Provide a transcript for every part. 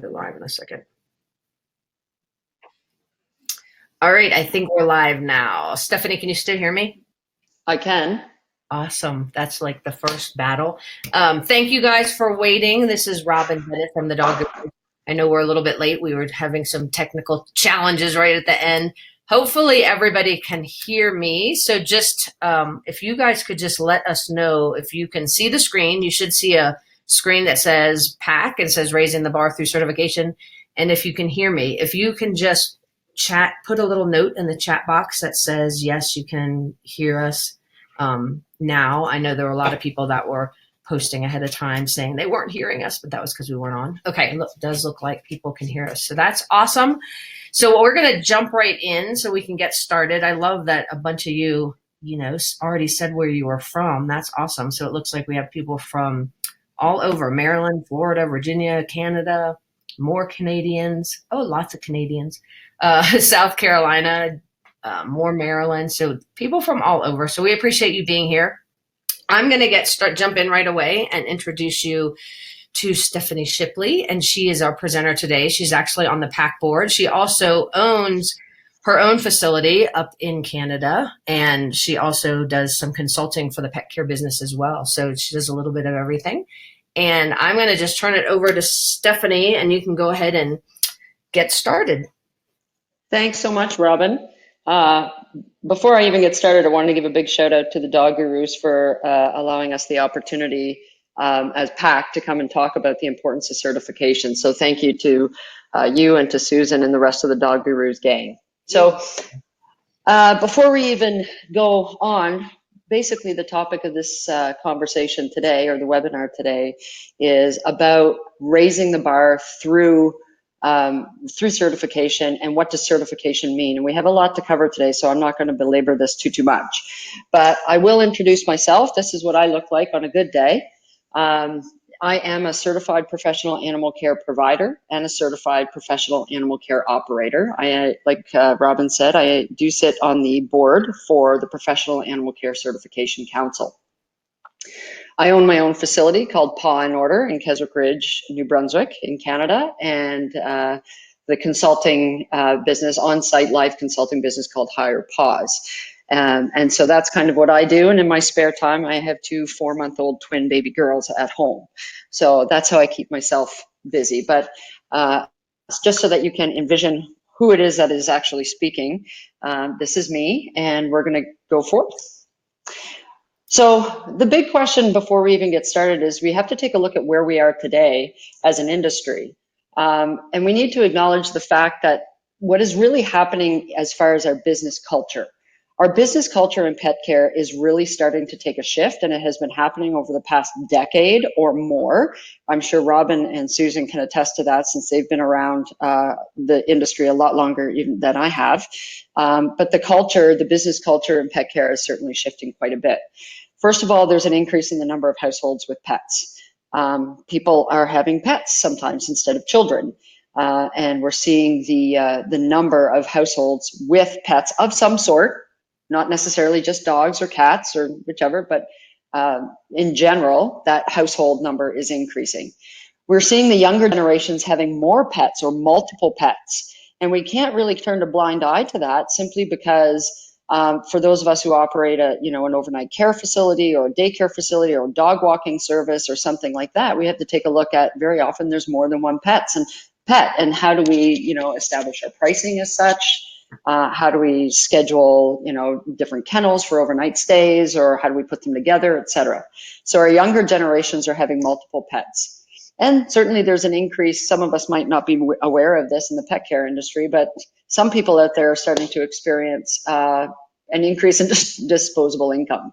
Go live in a second. All right, I think we're live now. Stephanie, can you still hear me? I can. Awesome. That's like the first battle. Thank you guys for waiting. This is Robin Bennett from the Dog Guru. I know we're a little bit late. We were having some technical challenges right at the end. Hopefully everybody can hear me. So just if you guys could just let us know if you can see the screen. You should see a screen that says PAC and says raising the bar through certification. And if you can hear me, if you can just chat, put a little note in the chat box that says, yes, you can hear us now. I know there were a lot of people that were posting ahead of time saying they weren't hearing us, but that was because we weren't on. Okay, look, does look like people can hear us. So that's awesome. So we're going to jump right in so we can get started. I love that a bunch of you, already said where you were from. That's awesome. So it looks like we have people from all over Maryland, Florida, Virginia, Canada, more Canadians. Oh, lots of Canadians. South Carolina, more Maryland. So people from all over. So we appreciate you being here. I'm going to jump in right away and introduce you to Stephanie Shipley, and she is our presenter today. She's actually on the PAC board. She also owns her own facility up in Canada, and she also does some consulting for the pet care business as well. So she does a little bit of everything. And I'm going to just turn it over to Stephanie, and you can go ahead and get started. Thanks so much, Robin. Before I even get started, I wanted to give a big shout out to the Dog Gurus for allowing us the opportunity as PAC to come and talk about the importance of certification. So thank you to you and to Susan and the rest of the Dog Gurus gang. So before we even go on, basically the topic of this conversation today, or the webinar today, is about raising the bar through certification, and what does certification mean. And we have a lot to cover today, so I'm not going to belabor this too much. But I will introduce myself. This is what I look like on a good day. I am a certified professional animal care provider and a certified professional animal care operator. Like Robin said, I do sit on the board for the Professional Animal Care Certification Council. I own my own facility called Paw and Order in Keswick Ridge, New Brunswick in Canada, and the consulting business, on-site live consulting business called Higher Paws. And so that's kind of what I do. And in my spare time, I have 2 4-month-old twin baby girls at home. So that's how I keep myself busy. But just so that you can envision who it is that is actually speaking, this is me, and we're going to go forth. So the big question before we even get started is we have to take a look at where we are today as an industry. And we need to acknowledge the fact that what is really happening as far as our business culture. Our business culture in pet care is really starting to take a shift, and it has been happening over the past decade or more. I'm sure Robin and Susan can attest to that, since they've been around the industry a lot longer even than I have. But the business culture in pet care is certainly shifting quite a bit. First of all, there's an increase in the number of households with pets. People are having pets sometimes instead of children. And we're seeing the number of households with pets of some sort, not necessarily just dogs or cats or whichever, but in general, that household number is increasing. We're seeing the younger generations having more pets or multiple pets. And we can't really turn a blind eye to that, simply because for those of us who operate an overnight care facility or a daycare facility or a dog walking service or something like that, we have to take a look at, very often there's more than one pet, and how do we establish our pricing as such? How do we schedule different kennels for overnight stays, or how do we put them together, etc. So our younger generations are having multiple pets. And certainly there's an increase. Some of us might not be aware of this in the pet care industry, but some people out there are starting to experience an increase in disposable income.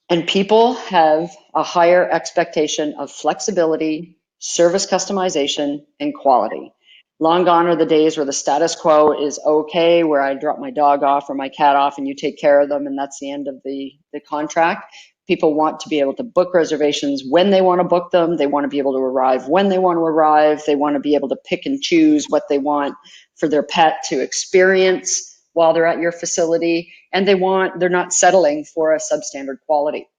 And people have a higher expectation of flexibility, service customization, and quality. Long gone are the days where the status quo is okay, where I drop my dog off or my cat off and you take care of them, and that's the end of the contract. People want to be able to book reservations when they want to book them. They want to be able to arrive when they want to arrive. They want to be able to pick and choose what they want for their pet to experience while they're at your facility. And they're not settling for a substandard quality.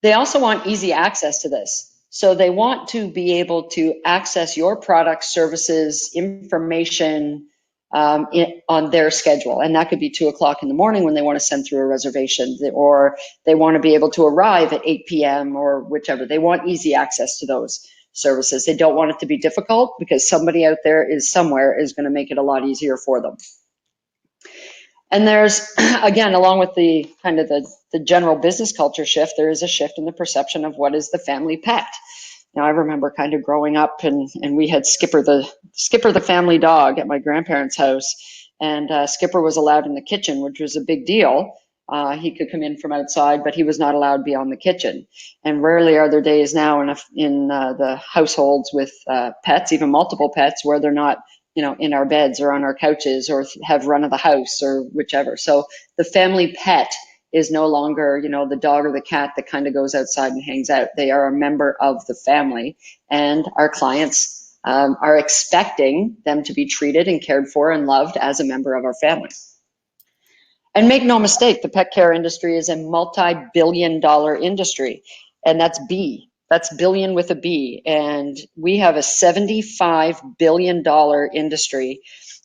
They also want easy access to this. So they want to be able to access your products, services, information on their schedule. And that could be 2 o'clock in the morning when they want to send through a reservation, or they want to be able to arrive at 8 p.m. or whichever. They want easy access to those services. They don't want it to be difficult, because somebody out there is somewhere is going to make it a lot easier for them. And there's, again, along with the kind of the general business culture shift, there is a shift in the perception of what is the family pet. Now, I remember kind of growing up, and we had Skipper the family dog at my grandparents' house, and Skipper was allowed in the kitchen, which was a big deal. He could come in from outside, but he was not allowed beyond the kitchen. And rarely are there days now in the households with pets, even multiple pets, where they're not, in our beds or on our couches or have run of the house or whichever. So the family pet is no longer, the dog or the cat that kind of goes outside and hangs out. They are a member of the family, and our clients are expecting them to be treated and cared for and loved as a member of our family. And make no mistake, the pet care industry is a multi-billion-dollar industry, and that's B. That's billion with a B. And we have a $75 billion industry.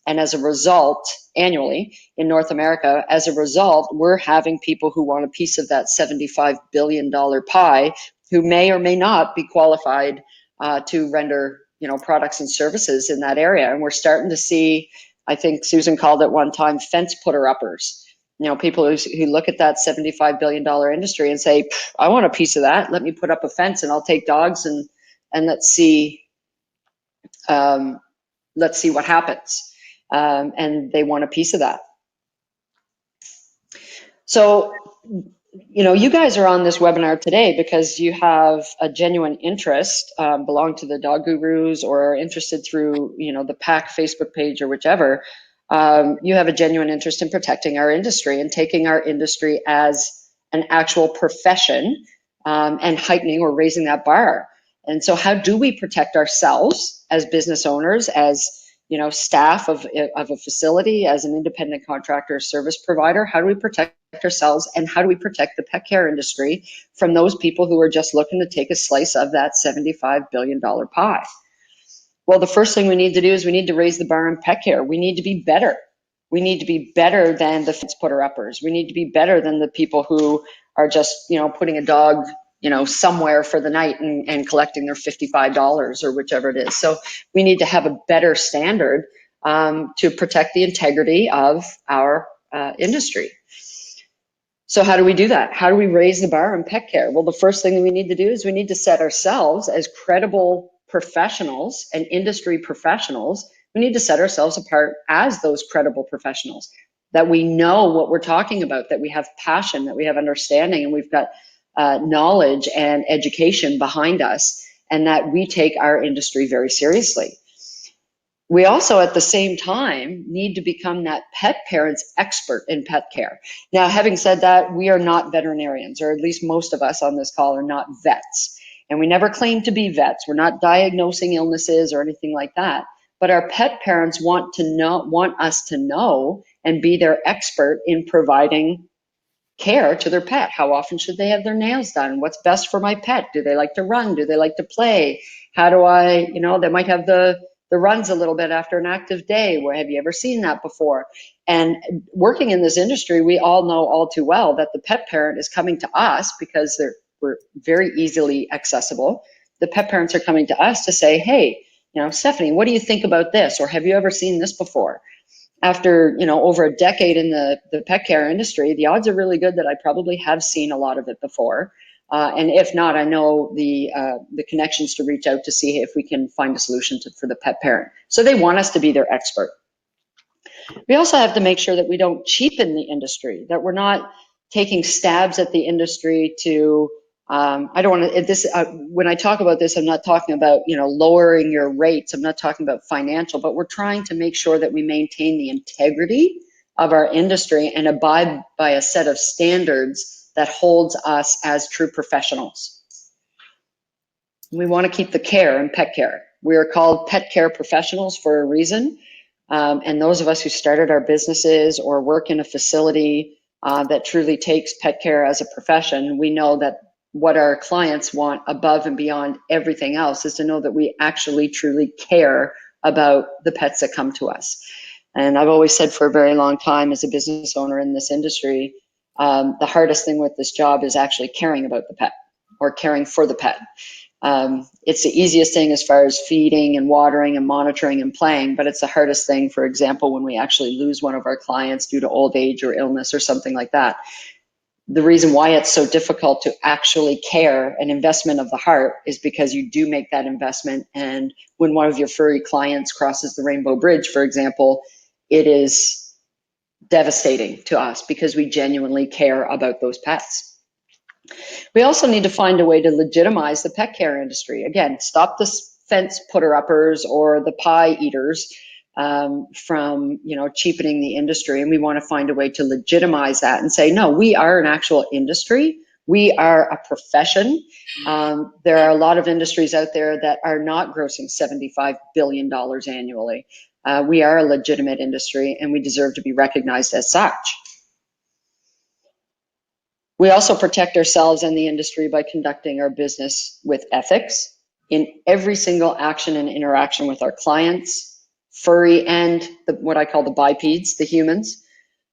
And as a result, annually in North America, as a result, we're having people who want a piece of that $75 billion pie, who may or may not be qualified to render, products and services in that area. And we're starting to see, I think Susan called it one time, fence putter-uppers. People who look at that $75 billion industry and say, I want a piece of that. Let me put up a fence and I'll take dogs and let's see what happens. And they want a piece of that. So, you guys are on this webinar today because you have a genuine interest, belong to the Dog Gurus, or are interested through, the PAC Facebook page or whichever. You have a genuine interest in protecting our industry and taking our industry as an actual profession, and heightening or raising that bar. And so how do we protect ourselves as business owners, as staff of a facility, as an independent contractor or service provider? How do we protect ourselves, and how do we protect the pet care industry from those people who are just looking to take a slice of that $75 billion pie? Well, the first thing we need to do is we need to raise the bar in pet care. We need to be better. We need to be better than the fence putter-uppers. We need to be better than the people who are just, putting a dog, somewhere for the night and collecting their $55 or whichever it is. So we need to have a better standard to protect the integrity of our industry. So how do we do that? How do we raise the bar in pet care? Well, the first thing that we need to do is we need to set ourselves as credible professionals and industry professionals. We need to set ourselves apart as those credible professionals, that we know what we're talking about, that we have passion, that we have understanding, and we've got knowledge and education behind us, and that we take our industry very seriously. We also, at the same time, need to become that pet parent's expert in pet care. Now, having said that, we are not veterinarians, or at least most of us on this call are not vets. And we never claim to be vets. We're not diagnosing illnesses or anything like that. But our pet parents want us to know and be their expert in providing care to their pet. How often should they have their nails done? What's best for my pet? Do they like to run? Do they like to play? How do I, they might have the runs a little bit after an active day. Well, have you ever seen that before? And working in this industry, we all know all too well that the pet parent is coming to us because we're very easily accessible. The pet parents are coming to us to say, hey, Stephanie, what do you think about this? Or have you ever seen this before? After, over a decade in the pet care industry, the odds are really good that I probably have seen a lot of it before. And if not, I know the connections to reach out to see if we can find a solution for the pet parent. So they want us to be their expert. We also have to make sure that we don't cheapen the industry, that we're not taking stabs at the industry to, I don't want to, when I talk about this, I'm not talking about, lowering your rates. I'm not talking about financial, but we're trying to make sure that we maintain the integrity of our industry and abide by a set of standards that holds us as true professionals. We want to keep the care in pet care. We are called pet care professionals for a reason. And those of us who started our businesses or work in a facility that truly takes pet care as a profession, we know that what our clients want above and beyond everything else is to know that we actually truly care about the pets that come to us. And I've always said for a very long time as a business owner in this industry, the hardest thing with this job is actually caring about the pet or caring for the pet. It's the easiest thing as far as feeding and watering and monitoring and playing, but it's the hardest thing, for example, when we actually lose one of our clients due to old age or illness or something like that. The reason why it's so difficult to actually care, an investment of the heart, is because you do make that investment. And when one of your furry clients crosses the Rainbow Bridge, for example, it is devastating to us because we genuinely care about those pets. We also need to find a way to legitimize the pet care industry. Again, stop the fence putter-uppers or the pie eaters from cheapening the industry, and we want to find a way to legitimize that and say, no, we are an actual industry. We are a profession. There are a lot of industries out there that are not grossing $75 billion annually. We are a legitimate industry, and we deserve to be recognized as such. We also protect ourselves and the industry by conducting our business with ethics in every single action and interaction with our clients, furry and what I call the bipeds, the humans,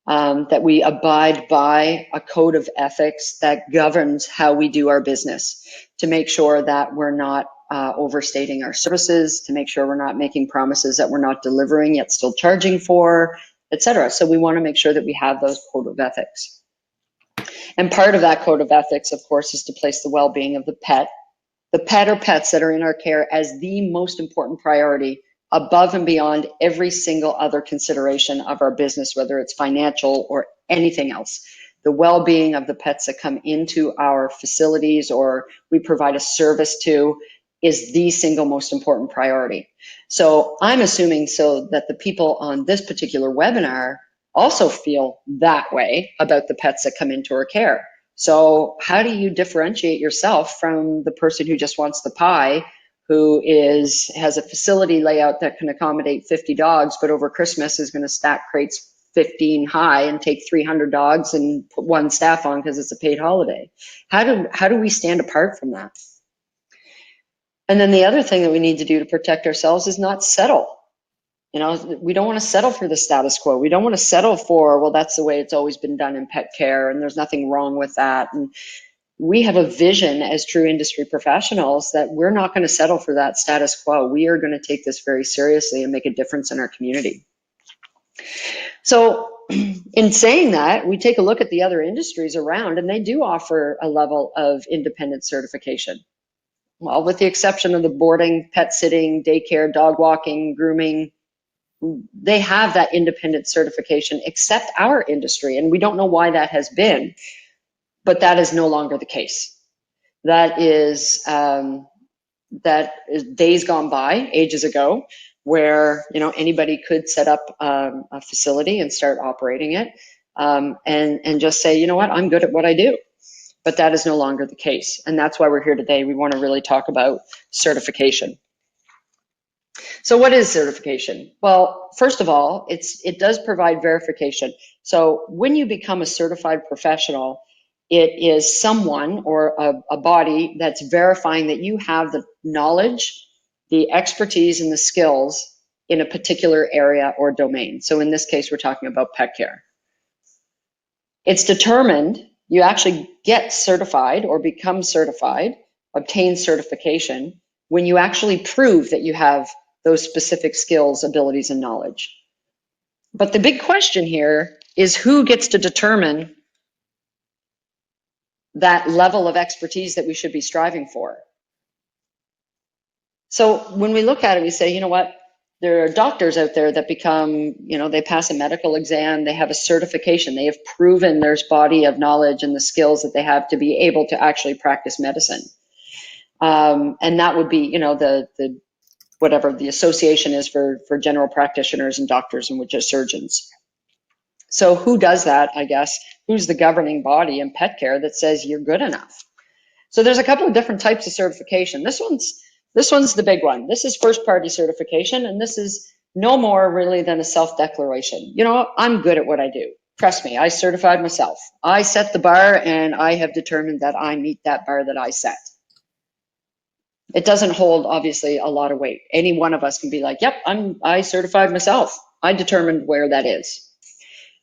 that we abide by a code of ethics that governs how we do our business to make sure that we're not overstating our services, to make sure we're not making promises that we're not delivering yet still charging for, etc. So we want to make sure that we have those code of ethics. And part of that code of ethics, of course, is to place the well-being of the pet or pets that are in our care as the most important priority above and beyond every single other consideration of our business, whether it's financial or anything else. The well-being of the pets that come into our facilities or we provide a service to is the single most important priority. So I'm assuming so that the people on this particular webinar also feel that way about the pets that come into our care. So how do you differentiate yourself from the person who just wants the pie, who has a facility layout that can accommodate 50 dogs, but over Christmas is going to stack crates 15 high and take 300 dogs and put one staff on because it's a paid holiday? How do we stand apart from that? And then the other thing that we need to do to protect ourselves is not settle. We don't want to settle for the status quo. We don't want to settle for, well, that's the way it's always been done in pet care, and there's nothing wrong with that. And we have a vision as true industry professionals that we're not going to settle for that status quo. We are going to take this very seriously and make a difference in our community. So in saying that, we take a look at the other industries around, and they do offer a level of independent certification. Well, with the exception of the boarding, pet sitting, daycare, dog walking, grooming, they have that independent certification except our industry, and we don't know why that has been, but that is no longer the case. That is days gone by, ages ago, where anybody could set up a facility and start operating it and just say, you know what, I'm good at what I do. But that is no longer the case, and that's why we're here today. We want to really talk about certification. So what is certification? Well, first of all, it does provide verification. So when you become a certified professional, it is someone or a body that's verifying that you have the knowledge, the expertise, and the skills in a particular area or domain. So in this case, we're talking about pet care. It's determined, you actually get certified or become certified, obtain certification, when you actually prove that you have those specific skills, abilities, and knowledge. But the big question here is who gets to determine that level of expertise that we should be striving for? So when we look at it, we say, you know what, there are doctors out there that become, they pass a medical exam, they have a certification, they have proven their body of knowledge and the skills that they have to be able to actually practice medicine. And that would be, the whatever the association is for general practitioners and doctors, and which are surgeons. So who does that, I guess? Who's the governing body in pet care that says you're good enough? So there's a couple of different types of certification. This one's the big one. This is first party certification, and this is no more really than a self-declaration. I'm good at what I do. Trust me, I certified myself. I set the bar and I have determined that I meet that bar that I set. It doesn't hold, obviously, a lot of weight. Any one of us can be like, yep, I certified myself. I determined where that is.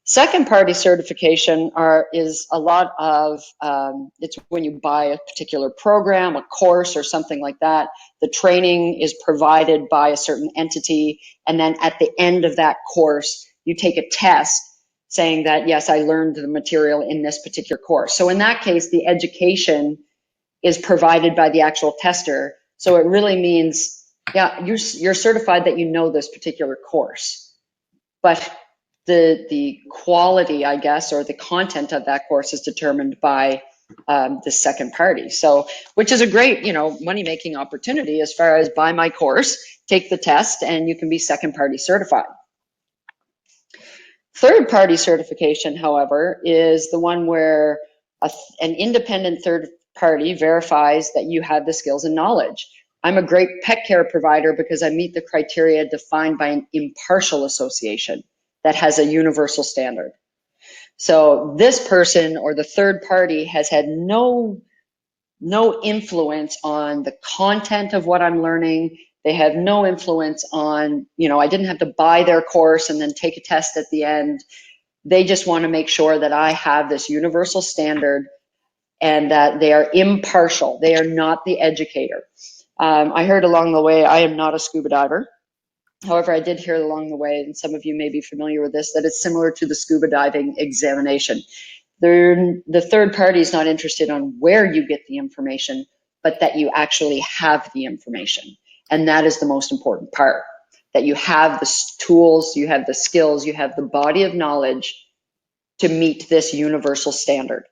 Second party certification is a lot of, it's when you buy a particular program, a course or something like that. The training is provided by a certain entity. And then at the end of that course, you take a test saying that, yes, I learned the material in this particular course. So in that case, the education is provided by the actual tester. So it really means, yeah, you're certified that you know this particular course. But the quality, I guess, or the content of that course is determined by the second party. So, which is a great, money-making opportunity as far as buy my course, take the test, and you can be second party certified. Third party certification, however, is the one where an independent third party verifies that you have the skills and knowledge. I'm a great pet care provider because I meet the criteria defined by an impartial association that has a universal standard. So this person or the third party has had no influence on the content of what I'm learning. They have no influence on, I didn't have to buy their course and then take a test at the end. They just want to make sure that I have this universal standard and that they are impartial. They are not the educator. I heard along the way, I am not a scuba diver. However, I did hear along the way, and some of you may be familiar with this, that it's similar to the scuba diving examination. The third party is not interested on where you get the information, but that you actually have the information. And that is the most important part, that you have the tools, you have the skills, you have the body of knowledge to meet this universal standard.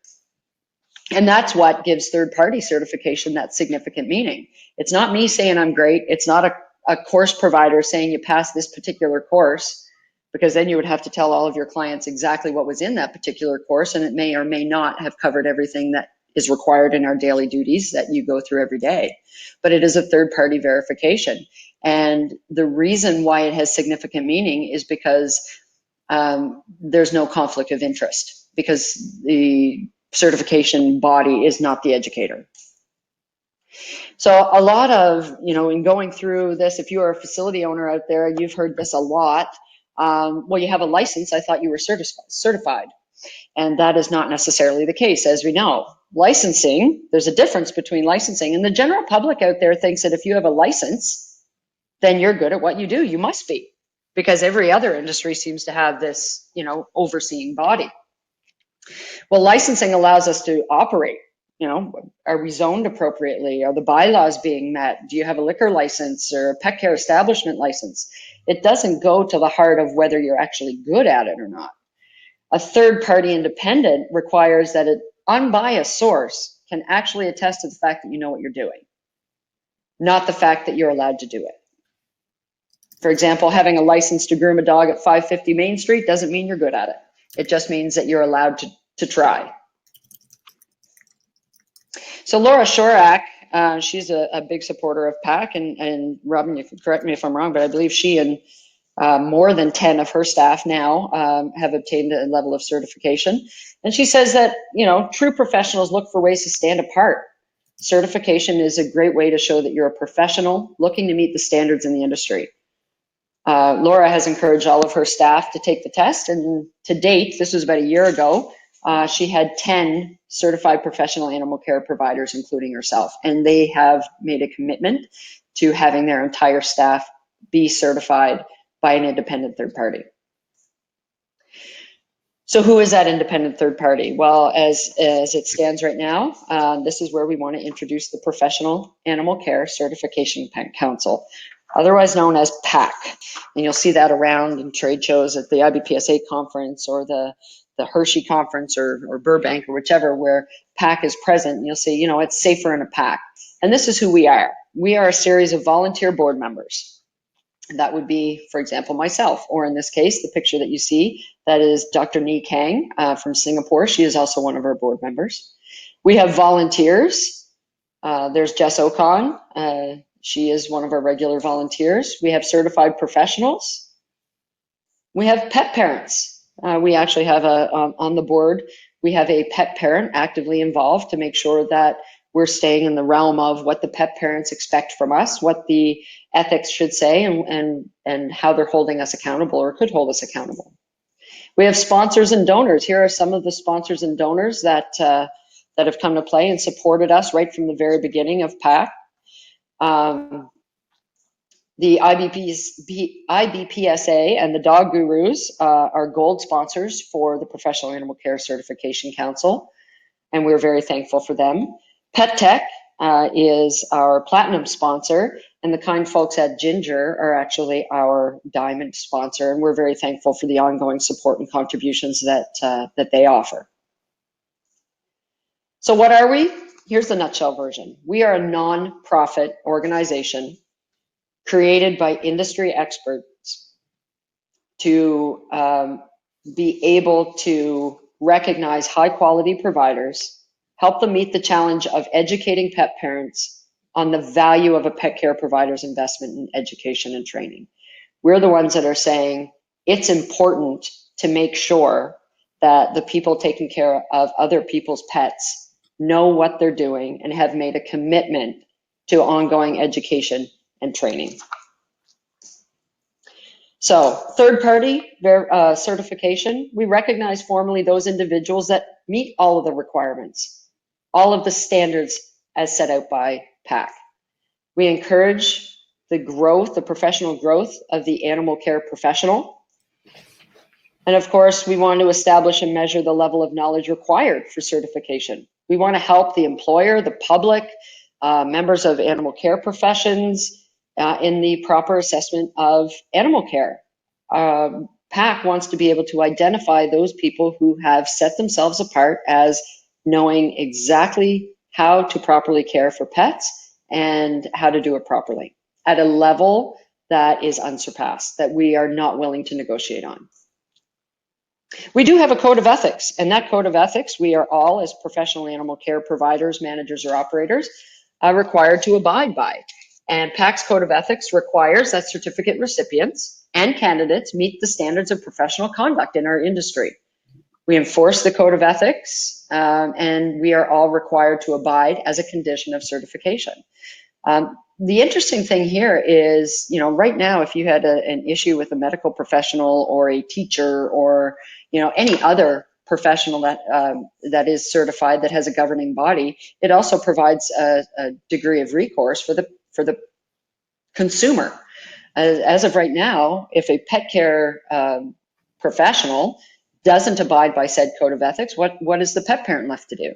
And that's what gives third party certification that significant meaning. It's not me saying I'm great. It's not a course provider saying you passed this particular course, because then you would have to tell all of your clients exactly what was in that particular course, and it may or may not have covered everything that is required in our daily duties that you go through every day. But it is a third party verification. And the reason why it has significant meaning is because there's no conflict of interest, because the certification body is not the educator. So a lot of, in going through this, if you are a facility owner out there, you've heard this a lot. Well, you have a license. I thought you were certified. And that is not necessarily the case, as we know. Licensing, there's a difference between licensing, and the general public out there thinks that if you have a license, then you're good at what you do. You must be, because every other industry seems to have this, overseeing body. Well, licensing allows us to operate. Are we zoned appropriately? Are the bylaws being met? Do you have a liquor license or a pet care establishment license? It doesn't go to the heart of whether you're actually good at it or not. A third party independent requires that an unbiased source can actually attest to the fact that you know what you're doing, not the fact that you're allowed to do it. For example, having a license to groom a dog at 550 Main Street doesn't mean you're good at it. It just means that you're allowed to try. So Laura Shorak, she's a big supporter of PAC, and Robin, you can correct me if I'm wrong, but I believe she and more than 10 of her staff now have obtained a level of certification. And she says that, true professionals look for ways to stand apart. Certification is a great way to show that you're a professional looking to meet the standards in the industry. Laura has encouraged all of her staff to take the test, and to date, this was about a year ago, she had 10 certified professional animal care providers, including herself, and they have made a commitment to having their entire staff be certified by an independent third party. So who is that independent third party? Well, as it stands right now, this is where we want to introduce the Professional Animal Care Certification Council, otherwise known as PAC. And you'll see that around in trade shows at the IBPSA conference or the Hershey conference or Burbank or whichever, where PAC is present. And you'll see, it's safer in a PAC. And this is who we are. We are a series of volunteer board members. That would be, for example, myself, or in this case, the picture that you see, that is Dr. Ni Kang from Singapore. She is also one of our board members. We have volunteers. There's Jess Ocon. She is one of our regular volunteers. We have certified professionals. We have pet parents. We actually have on the board, we have a pet parent actively involved to make sure that we're staying in the realm of what the pet parents expect from us, what the ethics should say, and how they're holding us accountable or could hold us accountable. We have sponsors and donors. Here are some of the sponsors and donors that have come to play and supported us right from the very beginning of PAC. The IBPSA and the Dog Gurus are gold sponsors for the Professional Animal Care Certification Council, and we're very thankful for them. Pet Tech is our platinum sponsor, and the kind folks at Ginger are actually our diamond sponsor, and we're very thankful for the ongoing support and contributions that they offer. So what are we? Here's the nutshell version. We are a non-profit organization created by industry experts to be able to recognize high quality providers, help them meet the challenge of educating pet parents on the value of a pet care provider's investment in education and training. We're the ones that are saying it's important to make sure that the people taking care of other people's pets know what they're doing and have made a commitment to ongoing education and training. So third-party certification, we recognize formally those individuals that meet all of the requirements, all of the standards as set out by PAC. We encourage the growth, the professional growth of the animal care professional. And of course, we want to establish and measure the level of knowledge required for certification. We want to help the employer, the public, members of animal care professions, in the proper assessment of animal care. PAC wants to be able to identify those people who have set themselves apart as knowing exactly how to properly care for pets and how to do it properly at a level that is unsurpassed, that we are not willing to negotiate on. We do have a code of ethics, and that code of ethics we are all, as professional animal care providers, managers, or operators, required to abide by. And PAC's code of ethics requires that certificate recipients and candidates meet the standards of professional conduct in our industry. We enforce the code of ethics, and we are all required to abide as a condition of certification. The interesting thing here is, right now, if you had an issue with a medical professional or a teacher or, any other professional that is certified, that has a governing body, it also provides a degree of recourse for the consumer. As of right now, if a pet care professional doesn't abide by said code of ethics, what is the pet parent left to do?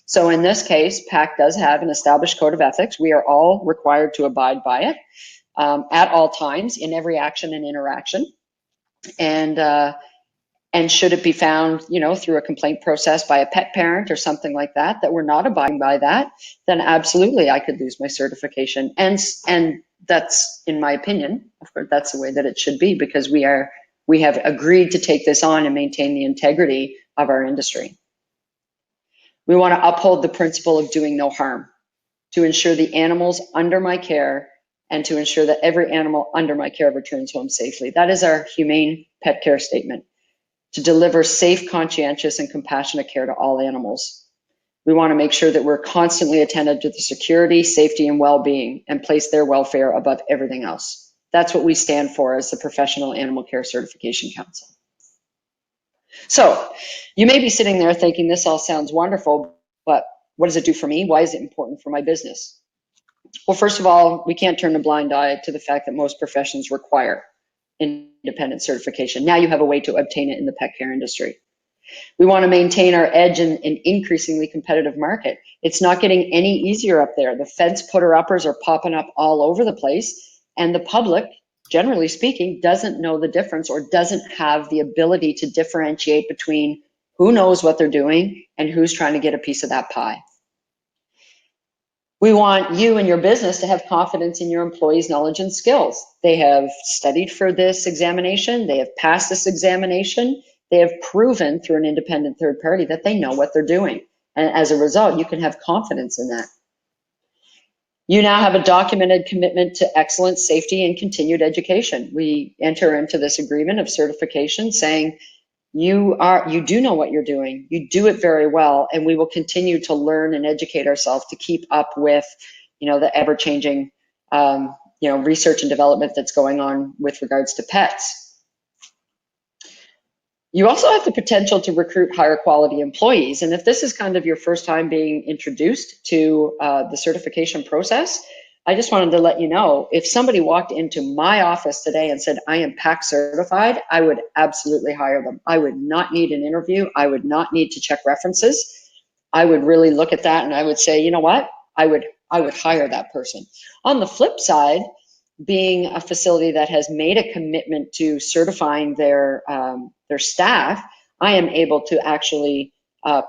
So in this case, PAC does have an established code of ethics. We are all required to abide by it at all times in every action and interaction. And should it be found, through a complaint process by a pet parent or something like that, that we're not abiding by that, then absolutely I could lose my certification. And that's, in my opinion, of course, that's the way that it should be, because we have agreed to take this on and maintain the integrity of our industry. We want to uphold the principle of doing no harm, to ensure the animals under my care and to ensure that every animal under my care returns home safely. That is our humane pet care statement, to deliver safe, conscientious, and compassionate care to all animals. We want to make sure that we're constantly attentive to the security, safety, and well-being, and place their welfare above everything else. That's what we stand for as the Professional Animal Care Certification Council. So you may be sitting there thinking, this all sounds wonderful, but what does it do for me? Why is it important for my business? Well, first of all, we can't turn a blind eye to the fact that most professions require independent certification. Now you have a way to obtain it in the pet care industry. We want to maintain our edge in an increasingly competitive market. It's not getting any easier up there. The fence putter-uppers are popping up all over the place, and the public, generally speaking, doesn't know the difference or doesn't have the ability to differentiate between who knows what they're doing and who's trying to get a piece of that pie. We want you and your business to have confidence in your employees' knowledge and skills. They have studied for this examination. They have passed this examination. They have proven through an independent third party that they know what they're doing. And as a result, you can have confidence in that. You now have a documented commitment to excellence, safety, and continued education. We enter into this agreement of certification saying You do know what you're doing. You do it very well, and we will continue to learn and educate ourselves to keep up with, the ever-changing, research and development that's going on with regards to pets. You also have the potential to recruit higher quality employees. And if this is kind of your first time being introduced to the certification process, I just wanted to let you know, if somebody walked into my office today and said, I am PAC certified, I would absolutely hire them. I would not need an interview. I would not need to check references. I would really look at that and I would say, you know what? I would hire that person. On the flip side, being a facility that has made a commitment to certifying their staff, I am able to actually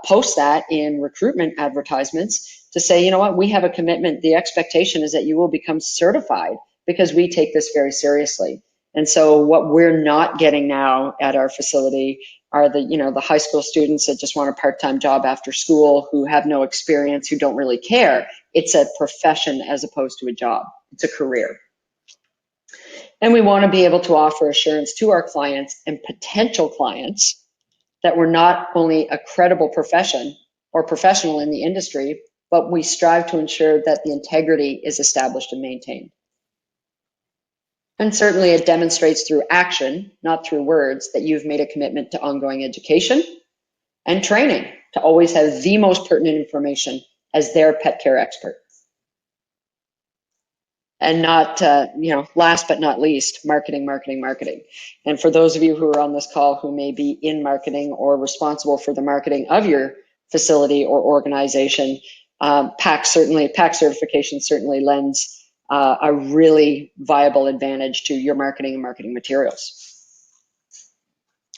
post that in recruitment advertisements to say, you know what, we have a commitment. The expectation is that you will become certified because we take this very seriously. And so what we're not getting now at our facility are the high school students that just want a part-time job after school, who have no experience, who don't really care. It's a profession as opposed to a job. It's a career. And we want to be able to offer assurance to our clients and potential clients that we're not only a credible profession or professional in the industry, but we strive to ensure that the integrity is established and maintained. And certainly it demonstrates through action, not through words, that you've made a commitment to ongoing education and training to always have the most pertinent information as their pet care expert. And not, last but not least, marketing. And for those of you who are on this call who may be in marketing or responsible for the marketing of your facility or organization, PAC certification certainly lends a really viable advantage to your marketing and marketing materials.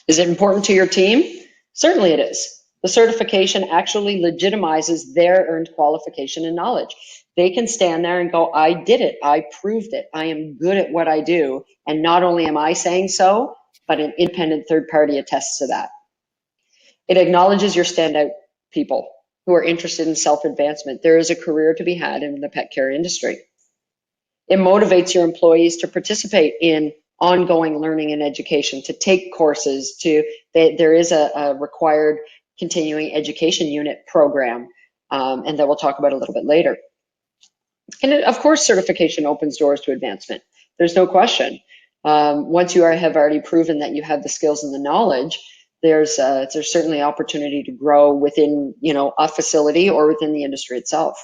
Is it important to your team? Certainly it is. The certification actually legitimizes their earned qualification and knowledge. They can stand there and go, I did it, I proved it, I am good at what I do. And not only am I saying so, but an independent third party attests to that. It acknowledges your standout people who are interested in self-advancement. There is a career to be had in the pet care industry. It motivates your employees to participate in ongoing learning and education, to take courses, there is a required continuing education unit program, and that we'll talk about a little bit later. And of course, certification opens doors to advancement. There's no question. Once you have already proven that you have the skills and the knowledge, there's certainly opportunity to grow within a facility or within the industry itself.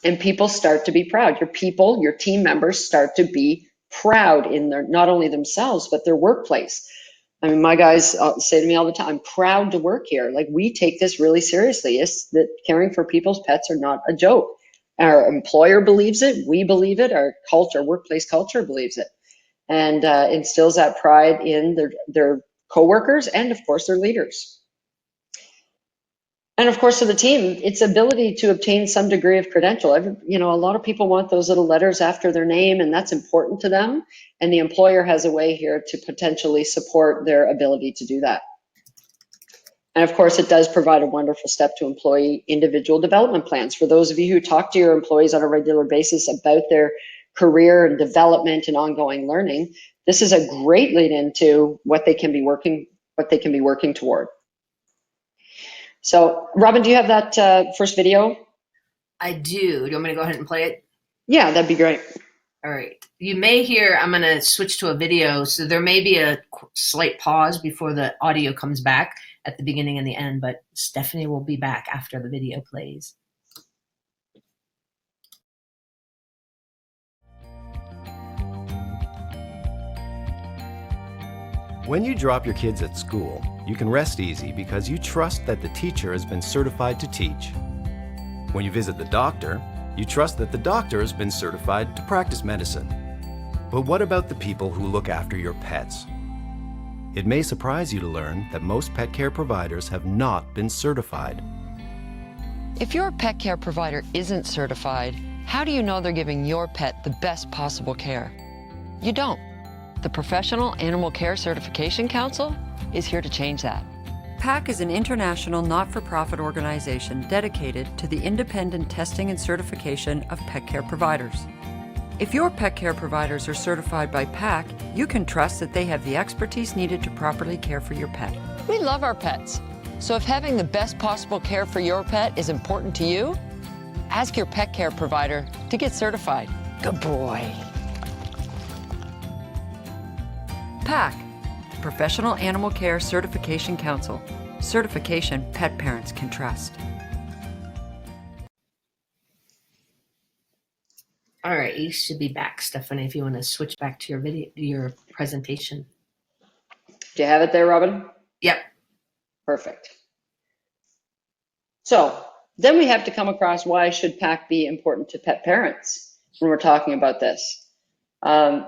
And people start to be proud. Your team members start to be proud in their, not only themselves, but their workplace. I mean, my guys say to me all the time, I'm proud to work here. Like, we take this really seriously. It's that caring for people's pets are not a joke. Our employer believes it. We believe it. Our culture, workplace culture believes it, and instills that pride in their coworkers and, of course, their leaders. And of course, for the team, its ability to obtain some degree of credential. A lot of people want those little letters after their name, and that's important to them. And the employer has a way here to potentially support their ability to do that. And of course, it does provide a wonderful step to employee individual development plans. For those of you who talk to your employees on a regular basis about their career and development and ongoing learning, this is a great lead into what they can be working toward. So, Robin, do you have that first video? I do. Do you want me to go ahead and play it? Yeah, that'd be great. All right. You may hear, I'm going to switch to a video, so there may be a slight pause before the audio comes back at the beginning and the end, but Stephanie will be back after the video plays. When you drop your kids at school, you can rest easy because you trust that the teacher has been certified to teach. When you visit the doctor, you trust that the doctor has been certified to practice medicine. But what about the people who look after your pets? It may surprise you to learn that most pet care providers have not been certified. If your pet care provider isn't certified, how do you know they're giving your pet the best possible care? You don't. The Professional Animal Care Certification Council is here to change that. PAC is an international not-for-profit organization dedicated to the independent testing and certification of pet care providers. If your pet care providers are certified by PAC, you can trust that they have the expertise needed to properly care for your pet. We love our pets. So if having the best possible care for your pet is important to you, ask your pet care provider to get certified. Good boy. PAC, Professional Animal Care Certification Council. Certification pet parents can trust. All right, you should be back, Stephanie, if you want to switch back to your video, your presentation. Do you have it there, Robin? Yep. Perfect. So then we have to come across why should PAC be important to pet parents when we're talking about this. And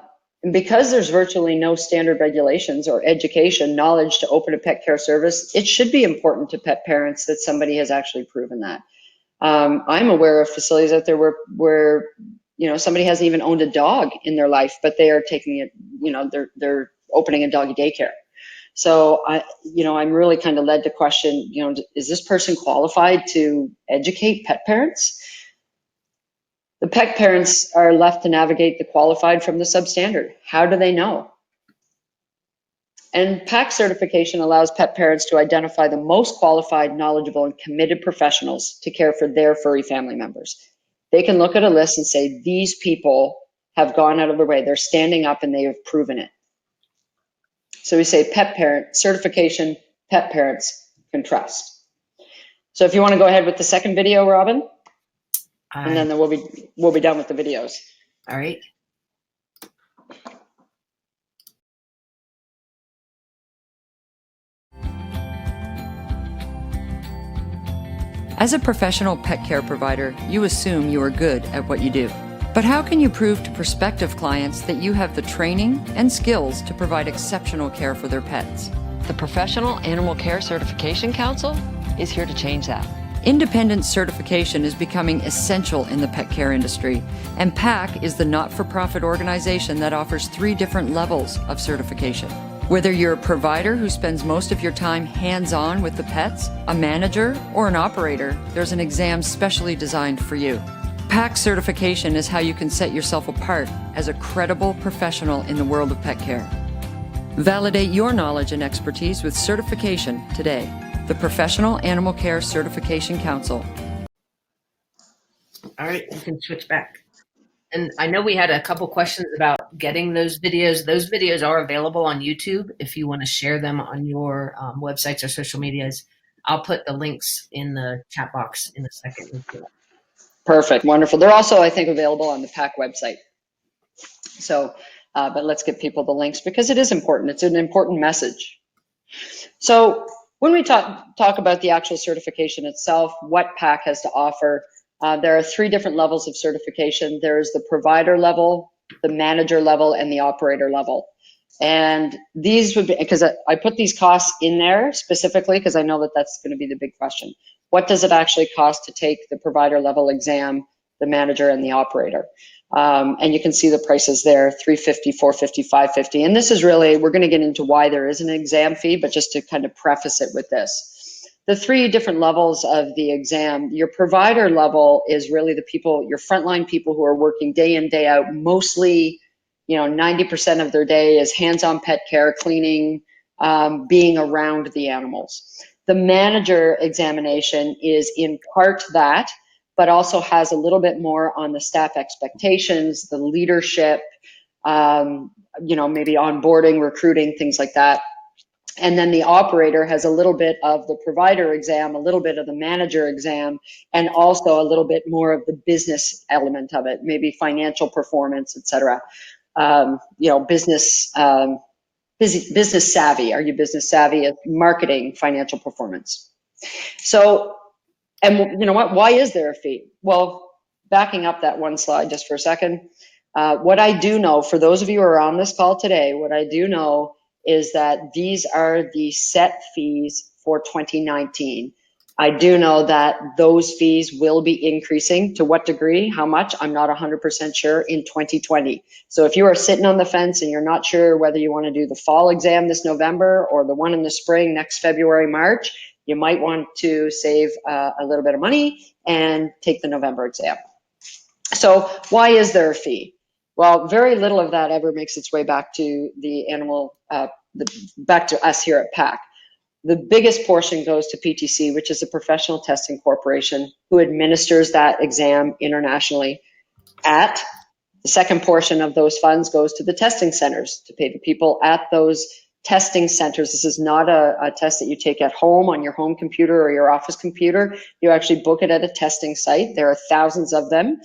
because there's virtually no standard regulations or education, knowledge to open a pet care service, it should be important to pet parents that somebody has actually proven that. I'm aware of facilities out there where somebody hasn't even owned a dog in their life, but they are taking it, they're opening a doggy daycare. So I'm really kind of led to question, is this person qualified to educate pet parents? The pet parents are left to navigate the qualified from the substandard. How do they know? And PAC certification allows pet parents to identify the most qualified, knowledgeable, and committed professionals to care for their furry family members. They can look at a list and say, these people have gone out of their way. They're standing up and they have proven it. So we say pet parent certification, pet parents can trust. So if you want to go ahead with the second video, Robin, and then we'll be done with the videos. All right. As a professional pet care provider, you assume you are good at what you do. But how can you prove to prospective clients that you have the training and skills to provide exceptional care for their pets? The Professional Animal Care Certification Council is here to change that. Independent certification is becoming essential in the pet care industry, and PAC is the not-for-profit organization that offers 3 different levels of certification. Whether you're a provider who spends most of your time hands-on with the pets, a manager, or an operator, there's an exam specially designed for you. PAC certification is how you can set yourself apart as a credible professional in the world of pet care. Validate your knowledge and expertise with certification today. The Professional Animal Care Certification Council. All right, you can switch back. And I know we had a couple questions about getting those videos. Those videos are available on YouTube if you want to share them on your websites or social medias. I'll put the links in the chat box in a second. Perfect, wonderful. They're also, I think, available on the PAC website. So, but let's give people the links because it is important. It's an important message. So when we talk about the actual certification itself, what PAC has to offer, there are 3 different levels of certification. There's the provider level, the manager level, and the operator level. And these would be, because I put these costs in there specifically because I know that that's going to be the big question. What does it actually cost to take the provider level exam, the manager, and the operator? And you can see the prices there, $350, $450, $550. And this is really, we're going to get into why there is an exam fee, but just to kind of preface it with this. The 3 different levels of the exam, your provider level is really the people, your frontline people who are working day in, day out, mostly, 90% of their day is hands-on pet care, cleaning, being around the animals. The manager examination is in part that, but also has a little bit more on the staff expectations, the leadership, maybe onboarding, recruiting, things like that. And then the operator has a little bit of the provider exam, a little bit of the manager exam, and also a little bit more of the business element of it, maybe financial performance, et cetera. Business savvy. Are you business savvy? Marketing, financial performance. So, and you know what? Why is there a fee? Well, backing up that one slide just for a second, what I do know, for those of you who are on this call today, what I do know is that these are the set fees for 2019. I do know that those fees will be increasing. To what degree, how much, I'm not 100% sure in 2020. So if you are sitting on the fence and you're not sure whether you want to do the fall exam this November or the one in the spring next February, March, you might want to save a little bit of money and take the November exam. So why is there a fee? Well, very little of that ever makes its way back to the animal, back to us here at PAC. The biggest portion goes to PTC, which is a professional testing corporation who administers that exam internationally. The second portion of those funds goes to the testing centers to pay the people at those testing centers. This is not a test that you take at home on your home computer or your office computer. You actually book it at a testing site. There are thousands of them.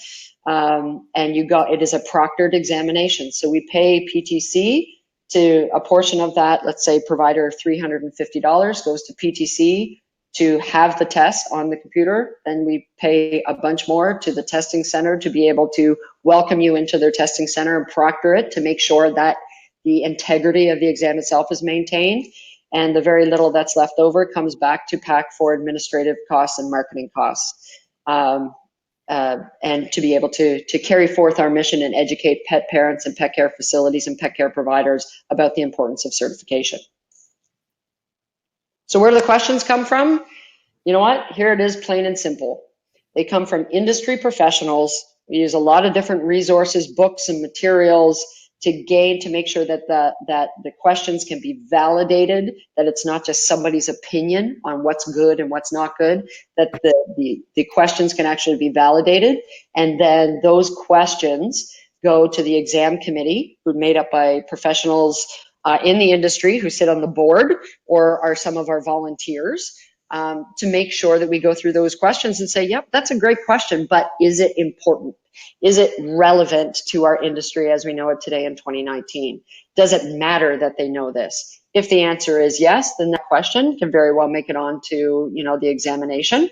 And it is a proctored examination. So we pay PTC to a portion of that, let's say provider $350 goes to PTC to have the test on the computer. Then we pay a bunch more to the testing center to be able to welcome you into their testing center and proctor it to make sure that the integrity of the exam itself is maintained. And the very little that's left over comes back to PAC for administrative costs and marketing costs. And to be able to carry forth our mission and educate pet parents and pet care facilities and pet care providers about the importance of certification. So where do the questions come from? You know what? Here it is, plain and simple. They come from industry professionals. We use a lot of different resources, books and materials to make sure that the questions can be validated, that it's not just somebody's opinion on what's good and what's not good, that the questions can actually be validated. And then those questions go to the exam committee, who's made up by professionals in the industry who sit on the board or are some of our volunteers, to make sure that we go through those questions and say, yep, that's a great question, but is it important? Is it relevant to our industry as we know it today in 2019? Does it matter that they know this? If the answer is yes, then that question can very well make it on to, the examination.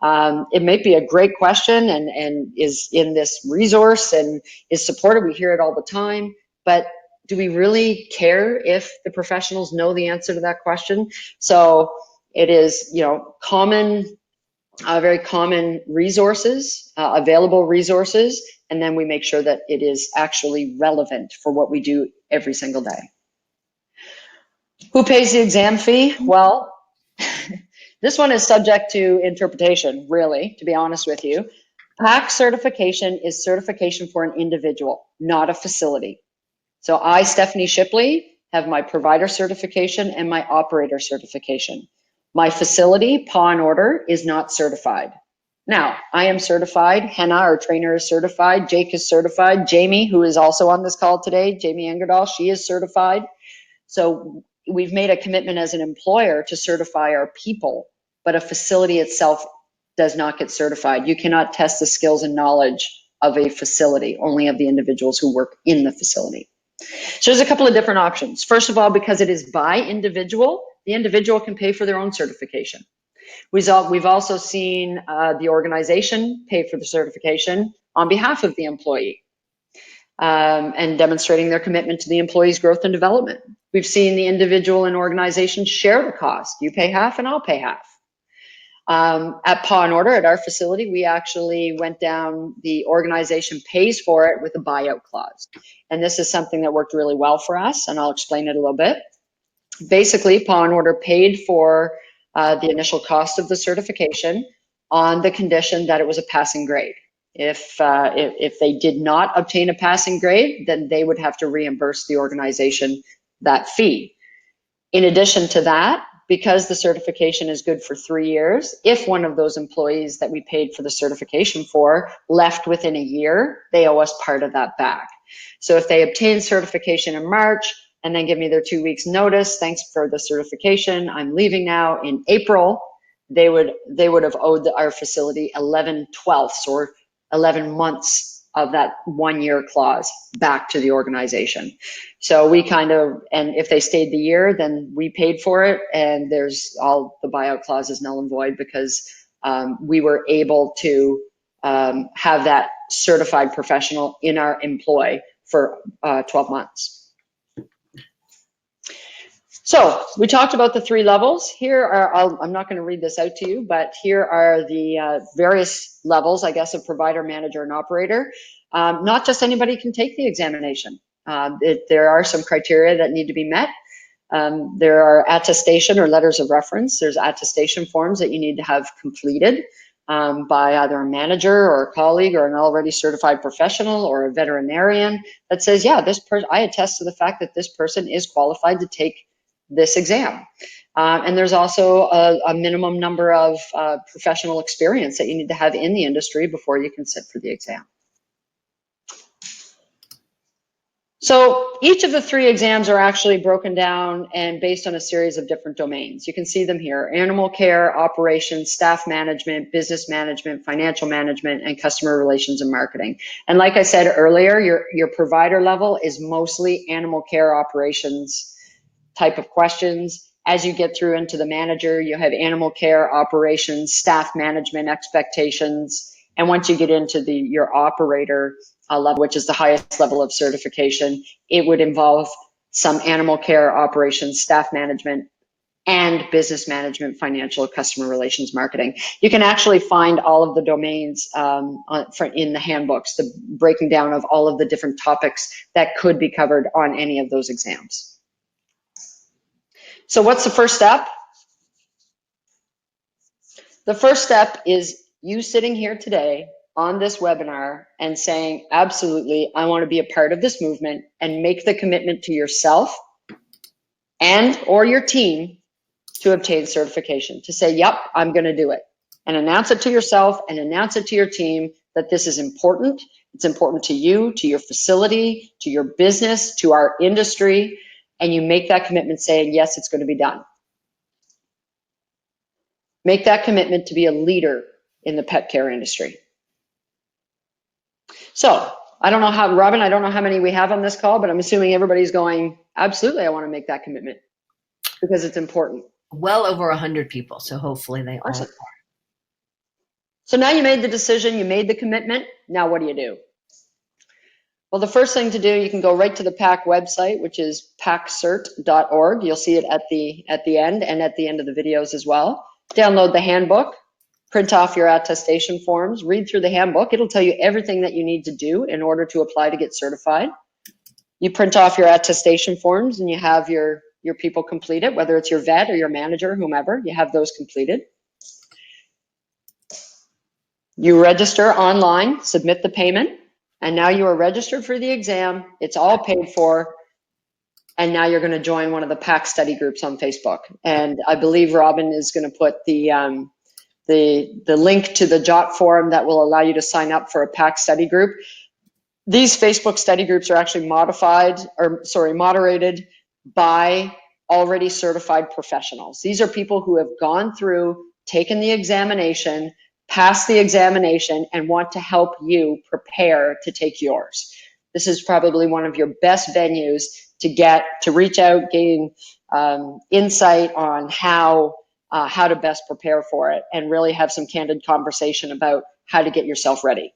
It may be a great question and is in this resource and is supported. We hear it all the time, but do we really care if the professionals know the answer to that question? So it is, very common resources, available resources, and then we make sure that it is actually relevant for what we do every single day. Who pays the exam fee? Well, this one is subject to interpretation, really, to be honest with you. PAC certification is certification for an individual, not a facility. So I, Stephanie Shipley, have my provider certification and my operator certification. My facility, Paw and Order, is not certified. Now, I am certified. Henna, our trainer, is certified. Jake is certified. Jamie, who is also on this call today, Jamie Engerdahl, she is certified. So we've made a commitment as an employer to certify our people, but a facility itself does not get certified. You cannot test the skills and knowledge of a facility, only of the individuals who work in the facility. So there's a couple of different options. First of all, because it is by individual, the individual can pay for their own certification. We've also seen the organization pay for the certification on behalf of the employee, and demonstrating their commitment to the employee's growth and development. We've seen the individual and organization share the cost. You pay half and I'll pay half. At Paw and Order, at our facility, we actually went down, the organization pays for it with a buyout clause. And this is something that worked really well for us, and I'll explain it a little bit. Basically, Paw and Order paid for the initial cost of the certification on the condition that it was a passing grade. If they did not obtain a passing grade, then they would have to reimburse the organization that fee. In addition to that, because the certification is good for 3 years, if one of those employees that we paid for the certification for left within a year, they owe us part of that back. So if they obtain certification in March and then give me their 2 weeks notice, thanks for the certification, I'm leaving now in April, they would have owed our facility 11/12 or 11 months of that 1 year clause back to the organization. So we and if they stayed the year, then we paid for it, and there's all the buyout clause is null and void because we were able to have that certified professional in our employ for 12 months. So we talked about the 3 levels. Here are, I'm not going to read this out to you, but here are the various levels, I guess, of provider, manager, and operator. Not just anybody can take the examination. There are some criteria that need to be met. There are attestation or letters of reference. There's attestation forms that you need to have completed. by either a manager or a colleague or an already certified professional or a veterinarian that says, yeah, this person, I attest to the fact that this person is qualified to take this exam. And there's also a minimum number of professional experience that you need to have in the industry before you can sit for the exam. So each of the 3 exams are actually broken down and based on a series of different domains. You can see them here: animal care, operations, staff management, business management, financial management, and customer relations and marketing. And like I said earlier, your provider level is mostly animal care operations type of questions. As you get through into the manager, you have animal care, operations, staff management expectations. And once you get into your operator level, which is the highest level of certification, it would involve some animal care, operations, staff management, and business management, financial, customer relations, marketing. You can actually find all of the domains in the handbooks, the breaking down of all of the different topics that could be covered on any of those exams. So what's the first step? The first step is you sitting here today on this webinar and saying, absolutely, I want to be a part of this movement, and make the commitment to yourself and or your team to obtain certification, to say, yep, I'm going to do it, and announce it to yourself and announce it to your team that this is important. It's important to you, to your facility, to your business, to our industry, and you make that commitment saying, yes, it's going to be done. Make that commitment to be a leader in the pet care industry. So I don't know how, Robin, I don't know how many we have on this call, but I'm assuming everybody's going, absolutely, I want to make that commitment because it's important. Well over 100 people, so hopefully they all are. So now you made the decision, you made the commitment. Now what do you do? Well, the first thing to do, you can go right to the PAC website, which is paccert.org. You'll see it at the end and at the end of the videos as well. Download the handbook, print off your attestation forms, read through the handbook. It'll tell you everything that you need to do in order to apply to get certified. You print off your attestation forms and you have your people complete it, whether it's your vet or your manager, whomever, you have those completed. You register online, submit the payment, and now you are registered for the exam. It's all paid for. And now you're going to join one of the PAC study groups on Facebook. And I believe Robin is going to put the link to the JOT forum that will allow you to sign up for a PAC study group. These Facebook study groups are actually moderated by already certified professionals. These are people who have gone through, taken the examination, passed the examination, and want to help you prepare to take yours. This is probably one of your best venues to reach out, gain insight on how to best prepare for it, and really have some candid conversation about how to get yourself ready.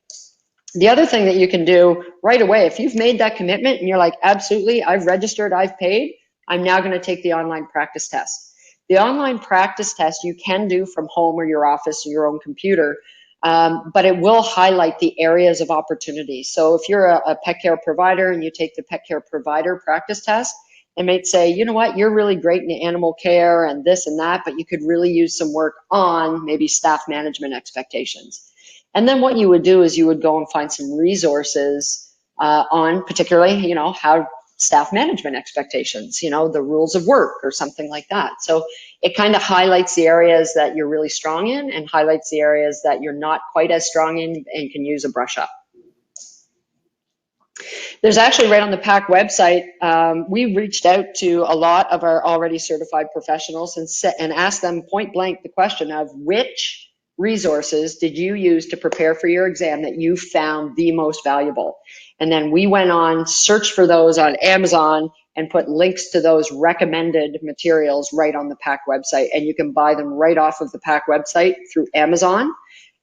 The other thing that you can do right away, if you've made that commitment and you're like, absolutely, I've registered, I've paid, I'm now going to take the online practice test. The online practice test you can do from home or your office or your own computer, but it will highlight the areas of opportunity. So if you're a pet care provider and you take the pet care provider practice test, it might say, you know what, you're really great in animal care and this and that, but you could really use some work on maybe staff management expectations. And then what you would do is you would go and find some resources on particularly, how staff management expectations, the rules of work or something like that. So it kind of highlights the areas that you're really strong in and highlights the areas that you're not quite as strong in and can use a brush up. There's actually right on the PAC website, we reached out to a lot of our already certified professionals and asked them point blank the question of which resources did you use to prepare for your exam that you found the most valuable? And then we went on, searched for those on Amazon and put links to those recommended materials right on the PAC website. And you can buy them right off of the PAC website through Amazon.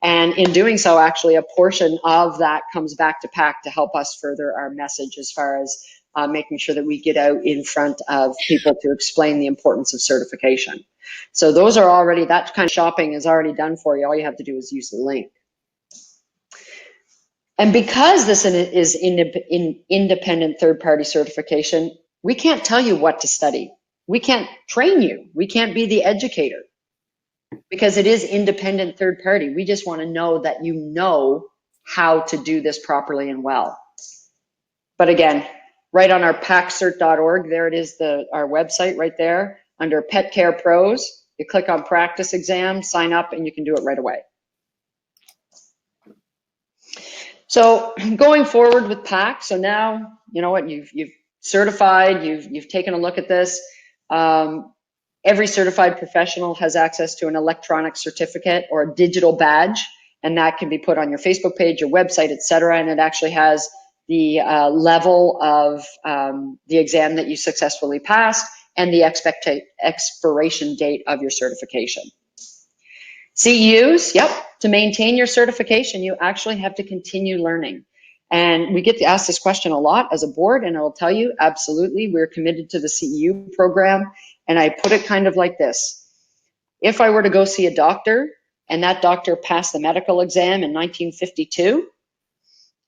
And in doing so, actually, a portion of that comes back to PAC to help us further our message as far as making sure that we get out in front of people to explain the importance of certification. So those are already, that kind of shopping is already done for you. All you have to do is use the link. And because this is independent third-party certification, we can't tell you what to study. We can't train you. We can't be the educator. because it is independent third party. We just want to know that you know how to do this properly and well. But again, right on our packcert.org, there it is, our website right there under Pet Care Pros. You click on practice exam, sign up, and you can do it right away. So going forward with PAC, so now you know what, you've certified, you've taken a look at this. Every certified professional has access to an electronic certificate or a digital badge, and that can be put on your Facebook page, your website, etc. And it actually has the level of the exam that you successfully passed and the expiration date of your certification. CEUs, yep, to maintain your certification, you actually have to continue learning. And we get to ask this question a lot as a board, and I'll tell you, absolutely, we're committed to the CEU program. And I put it kind of like this. If I were to go see a doctor and that doctor passed the medical exam in 1952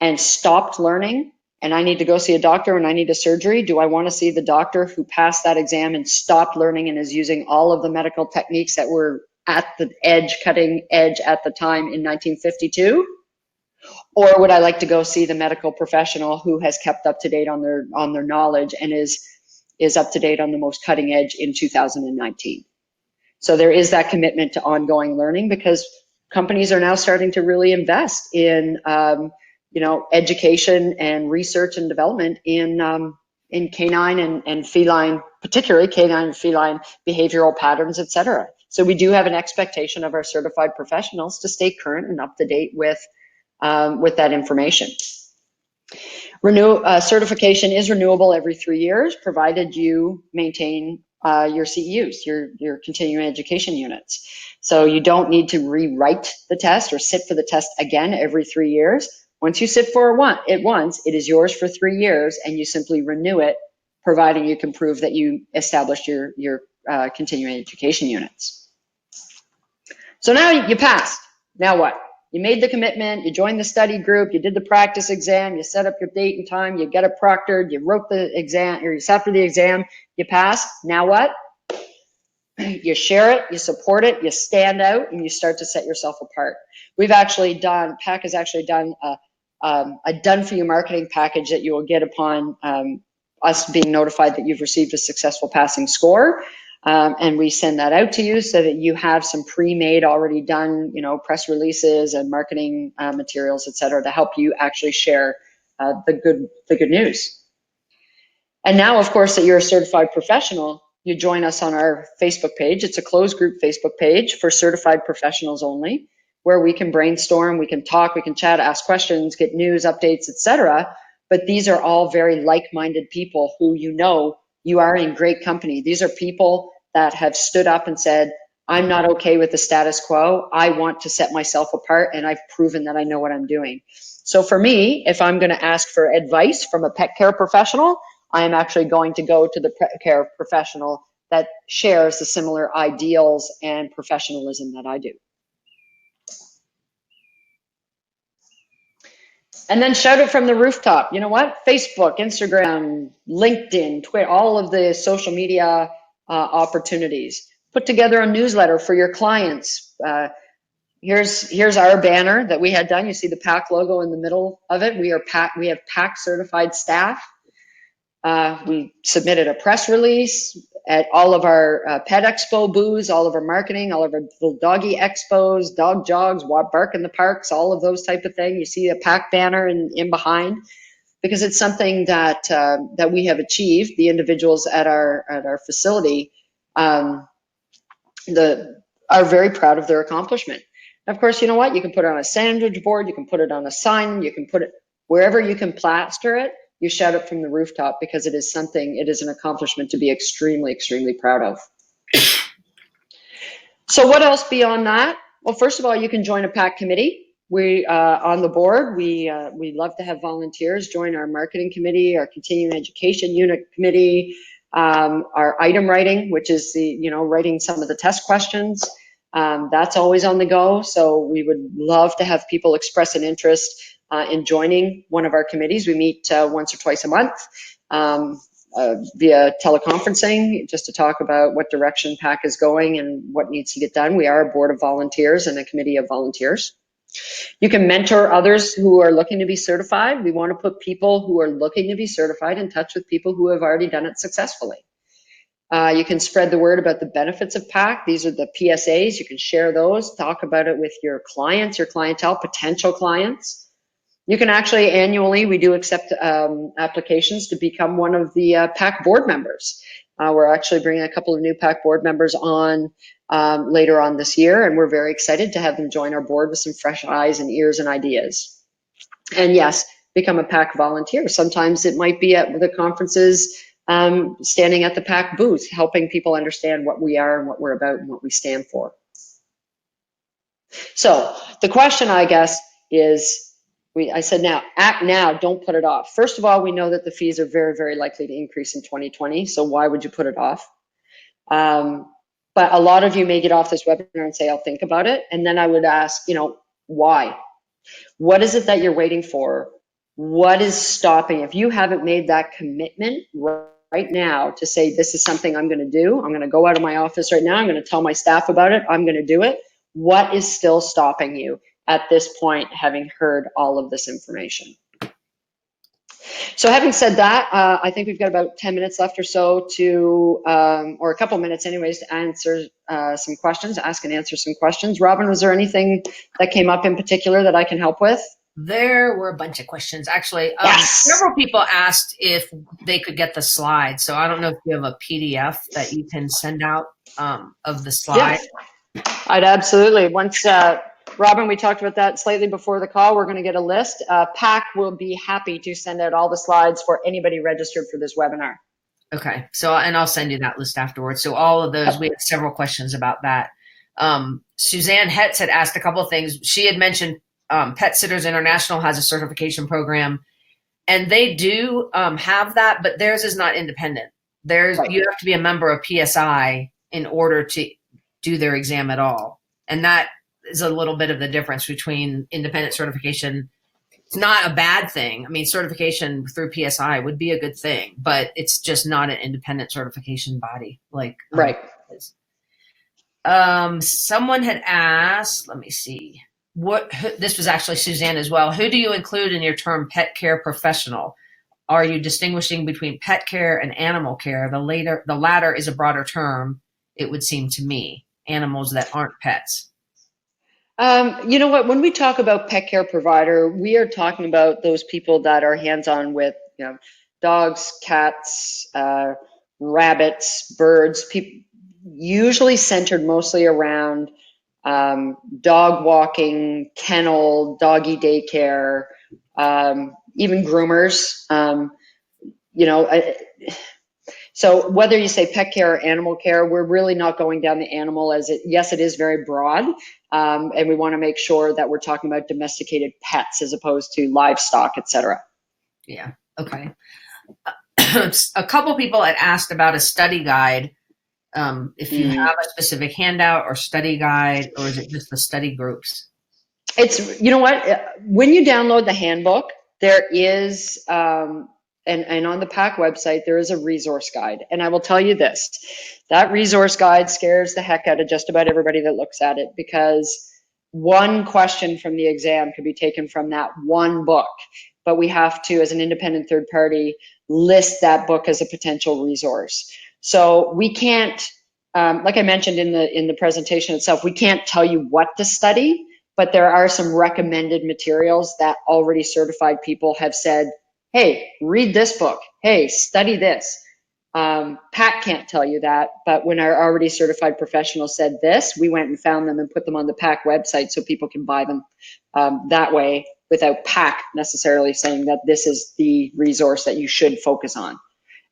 and stopped learning, and I need to go see a doctor and I need a surgery, do I want to see the doctor who passed that exam and stopped learning and is using all of the medical techniques that were at the edge, cutting edge at the time in 1952? Or would I like to go see the medical professional who has kept up to date on their knowledge and is up to date on the most cutting edge in 2019? So there is that commitment to ongoing learning, because companies are now starting to really invest in education and research and development in canine and feline, particularly canine and feline behavioral patterns, et cetera. So we do have an expectation of our certified professionals to stay current and up to date with that information. Certification is renewable every 3 years, provided you maintain your CEUs, your continuing education units. So you don't need to rewrite the test or sit for the test again every 3 years. Once you sit for it once, it is yours for 3 years, and you simply renew it, providing you can prove that you established your continuing education units. So now you passed. Now what? You made the commitment, you joined the study group, you did the practice exam, you set up your date and time, you get it proctored, you wrote the exam, or you sat for the exam, you passed. Now what? You share it, you support it, you stand out, and you start to set yourself apart. We've actually done, PAC has actually done a done for you marketing package that you will get upon us being notified that you've received a successful passing score. And we send that out to you so that you have some pre-made, already done, press releases and marketing materials, et cetera, to help you actually share the good news. And now, of course, that you're a certified professional, you join us on our Facebook page. It's a closed group Facebook page for certified professionals only, where we can brainstorm, we can talk, we can chat, ask questions, get news, updates, et cetera. But these are all very like-minded people who you are in great company. These are people that have stood up and said, I'm not okay with the status quo. I want to set myself apart, and I've proven that I know what I'm doing. So for me, if I'm going to ask for advice from a pet care professional, I am actually going to go to the pet care professional that shares the similar ideals and professionalism that I do. And then shout it from the rooftop. You know what? Facebook, Instagram, LinkedIn, Twitter, all of the social media opportunities. Put together a newsletter for your clients. Here's our banner that we had done. You see the PAC logo in the middle of it. We have PAC certified staff. We submitted a press release at all of our pet expo booths, all of our marketing, all of our little doggy expos, dog jogs, bark in the parks, all of those type of things. You see a PAC banner in behind, because it's something that that we have achieved. The individuals at our facility are very proud of their accomplishment. And of course, you know what? You can put it on a sandwich board, you can put it on a sign, you can put it wherever you can plaster it. You shout it from the rooftop, because it is an accomplishment to be extremely, extremely proud of. So what else beyond that? Well, first of all, you can join a PAC committee. We on the board, we love to have volunteers join our marketing committee, our continuing education unit committee, our item writing, which is writing some of the test questions. That's always on the go. So we would love to have people express an interest in joining one of our committees. We meet once or twice a month. via teleconferencing just to talk about what direction PAC is going and what needs to get done. We are a board of volunteers and a committee of volunteers. You can mentor others who are looking to be certified. We want to put people who are looking to be certified in touch with people who have already done it successfully. You can spread the word about the benefits of PAC. These are the PSAs. You can share those, talk about it with your clients, your clientele, potential clients. You can actually annually, we do accept applications to become one of the PAC board members. We're actually bringing a couple of new PAC board members on later on this year, and we're very excited to have them join our board with some fresh eyes and ears and ideas. And yes, become a PAC volunteer. Sometimes it might be at the conferences, standing at the PAC booth, helping people understand what we are and what we're about and what we stand for. So the question, I guess, is, I said now, act now, don't put it off. First of all, we know that the fees are very, very likely to increase in 2020, so why would you put it off? But a lot of you may get off this webinar and say, I'll think about it. And then I would ask, why? What is it that you're waiting for? What is stopping? If you haven't made that commitment right now to say, this is something I'm going to do, I'm going to go out of my office right now, I'm going to tell my staff about it, I'm going to do it. What is still stopping you at this point, having heard all of this information? So having said that, I think we've got about 10 minutes left or so to, or a couple minutes anyways, to answer some questions, ask and answer some questions. Robin, was there anything that came up in particular that I can help with? There were a bunch of questions, actually. Yes. Several people asked if they could get the slides. So I don't know if you have a PDF that you can send out of the slide. Yeah, I'd absolutely. Once, Robin, we talked about that slightly before the call. We're going to get a list. PAC will be happy to send out all the slides for anybody registered for this webinar. Okay. So, and I'll send you that list afterwards. So all of those, we had several questions about that. Suzanne Hetz had asked a couple of things. She had mentioned Pet Sitters International has a certification program, and they do have that, but theirs is not independent. Right. You have to be a member of PSI in order to do their exam at all. And that is a little bit of the difference between independent certification. It's not a bad thing. I mean, certification through PSI would be a good thing, but it's just not an independent certification body. Right. Someone had asked, let me see. This was actually Suzanne as well. Who do you include in your term pet care professional? Are you distinguishing between pet care and animal care? The latter is a broader term, it would seem to me. Animals that aren't pets. You know what? When we talk about pet care provider, we are talking about those people that are hands-on with, dogs, cats, rabbits, birds. People usually centered mostly around dog walking, kennel, doggy daycare, even groomers. So whether you say pet care or animal care, we're really not going down the animal yes, it is very broad. And we want to make sure that we're talking about domesticated pets as opposed to livestock, et cetera. Yeah. Okay. A couple people had asked about a study guide. If you have a specific handout or study guide, or is it just the study groups? It's, you know what, when you download the handbook, there is, and on the PAC website, there is a resource guide. And I will tell you this, that resource guide scares the heck out of just about everybody that looks at it, because one question from the exam could be taken from that one book. But we have to, as an independent third party, list that book as a potential resource. So we can't, like I mentioned in the presentation itself, we can't tell you what to study, but there are some recommended materials that already certified people have said, hey, read this book. Hey, study this. PAC can't tell you that, but when our already certified professional said this, we went and found them and put them on the PAC website so people can buy them that way without PAC necessarily saying that this is the resource that you should focus on.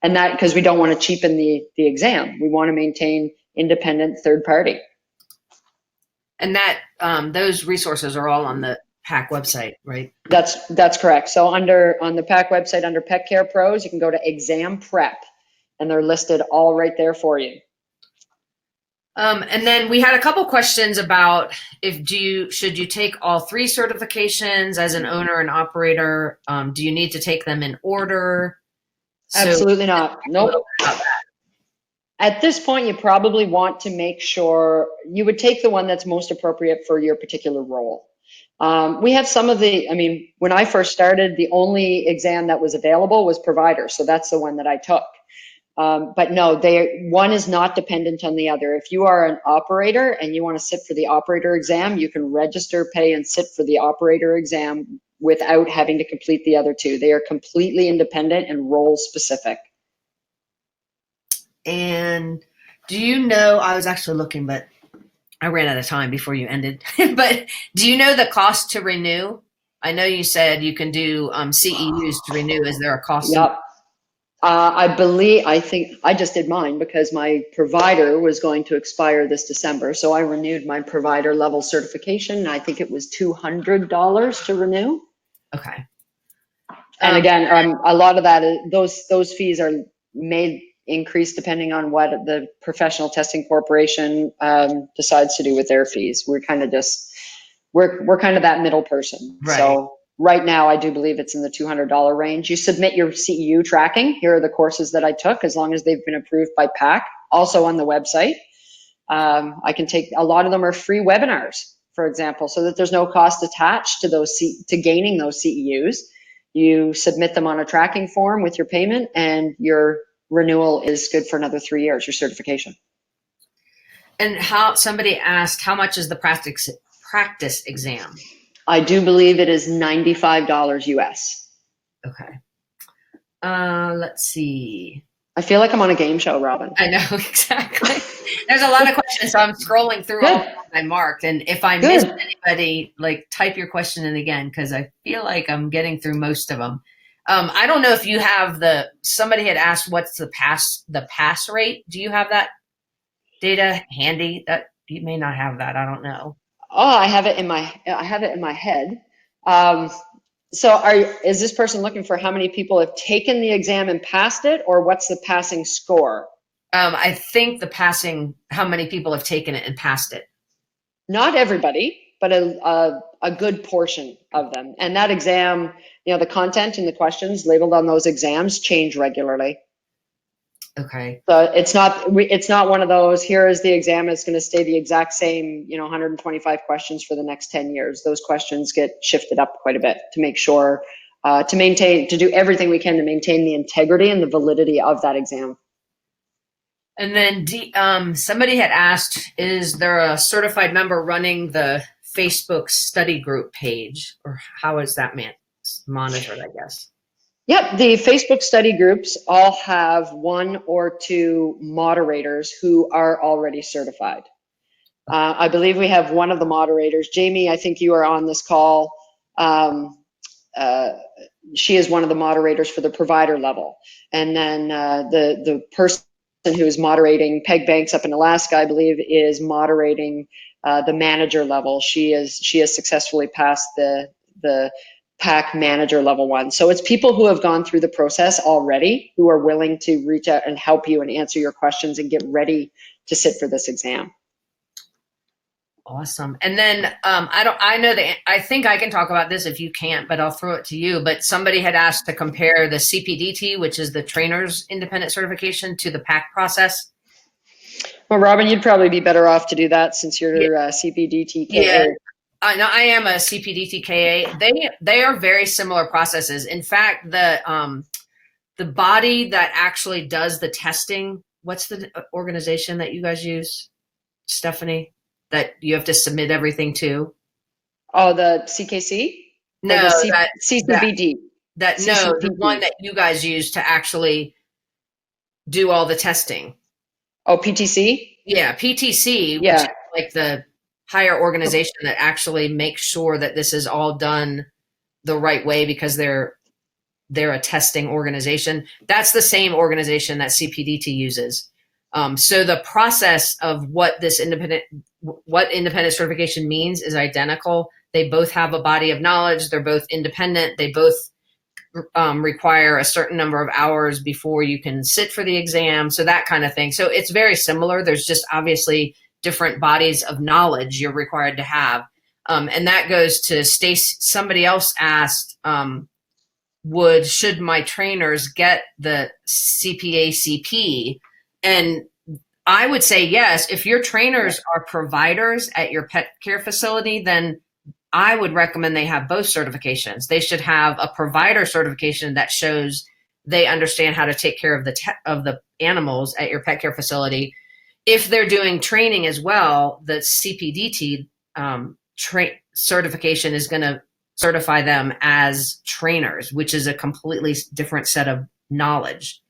And that, because we don't want to cheapen the exam. We want to maintain independent third party. And that those resources are all on the PAC website, right? That's correct. So on the PAC website, under Pet Care Pros, you can go to exam prep, and they're listed all right there for you. And then we had a couple questions about should you take all 3 certifications as an owner and operator? Do you need to take them in order? So Absolutely not. a Nope. little bit about that. At this point, you probably want to make sure you would take the one that's most appropriate for your particular role. We have some of the, I mean, when I first started, the only exam that was available was provider. So that's the one that I took. But no, one is not dependent on the other. If you are an operator and you want to sit for the operator exam, you can register, pay, and sit for the operator exam without having to complete the other two. They are completely independent and role specific. And do you know, I was actually looking, but I ran out of time before you ended. But do you know the cost to renew? I know you said you can do CEUs to renew. Is there a cost? Yep. I think I just did mine because my provider was going to expire this December. So I renewed my provider level certification. I think it was $200 to renew. Okay. And again, a lot of that is those fees are made increase depending on what the Professional Testing Corporation decides to do with their fees. We're kind of we're kind of that middle person. Right. So right now, I do believe it's in the $200 range. You submit your CEU tracking. Here are the courses that I took, as long as they've been approved by PAC. Also on the website, I can take, a lot of them are free webinars, for example, so that there's no cost attached to to gaining those CEUs. You submit them on a tracking form with your payment, and your renewal is good for another 3 years, your certification. And somebody asked, how much is the practice exam? I do believe it is $95 US. Okay. Let's see. I feel like I'm on a game show, Robin. I know, exactly. There's a lot of questions, so I'm scrolling through all of them I marked. And if I missed anybody, like, type your question in again, because I feel like I'm getting through most of them. I don't know if you have somebody had asked what's the pass rate. Do you have that data handy? That you may not have that. I don't know. Oh, I have it in my head. So is this person looking for how many people have taken the exam and passed it, or what's the passing score? I think how many people have taken it and passed it. Not everybody, but a good portion of them. And that exam, the content and the questions labeled on those exams change regularly. Okay. So it's not one of those, here is the exam, it's going to stay the exact same, 125 questions for the next 10 years. Those questions get shifted up quite a bit to make sure, to do everything we can to maintain the integrity and the validity of that exam. And then somebody had asked, is there a certified member running the Facebook study group page, or how is that monitored, I guess? Yep, the Facebook study groups all have 1 or 2 moderators who are already certified. I believe we have one of the moderators. Jamie, I think you are on this call. She is one of the moderators for the provider level. And then the person who is moderating, Peg Banks up in Alaska, I believe, is moderating the manager level. She has successfully passed the PAC manager level 1. So it's people who have gone through the process already, who are willing to reach out and help you and answer your questions and get ready to sit for this exam. Awesome. And then I think I can talk about this if you can't, but I'll throw it to you. But somebody had asked to compare the CPDT, which is the trainer's independent certification, to the PAC process. Well, Robin, you'd probably be better off to do that since you're CPDT KA. Yeah. No, I am a CPDT KA. They are very similar processes. In fact, the body that actually does the testing, what's the organization that you guys use, Stephanie, that you have to submit everything to? Oh, the CKC? No, CCBD. The one that you guys use to actually do all the testing. Oh, PTC? Yeah, PTC, which is like the higher organization that actually makes sure that this is all done the right way because they're a testing organization. That's the same organization that CPDT uses. So the process of what independent certification means is identical. They both have a body of knowledge. They're both independent. They both require a certain number of hours before you can sit for the exam. So that kind of thing. So it's very similar. There's just obviously different bodies of knowledge you're required to have. And that goes to Stacy. Somebody else asked, should my trainers get the CPACP? And I would say yes. If your trainers are providers at your pet care facility, then I would recommend they have both certifications. They should have a provider certification that shows they understand how to take care of the animals at your pet care facility. If they're doing training as well, the CPDT certification is going to certify them as trainers, which is a completely different set of knowledge.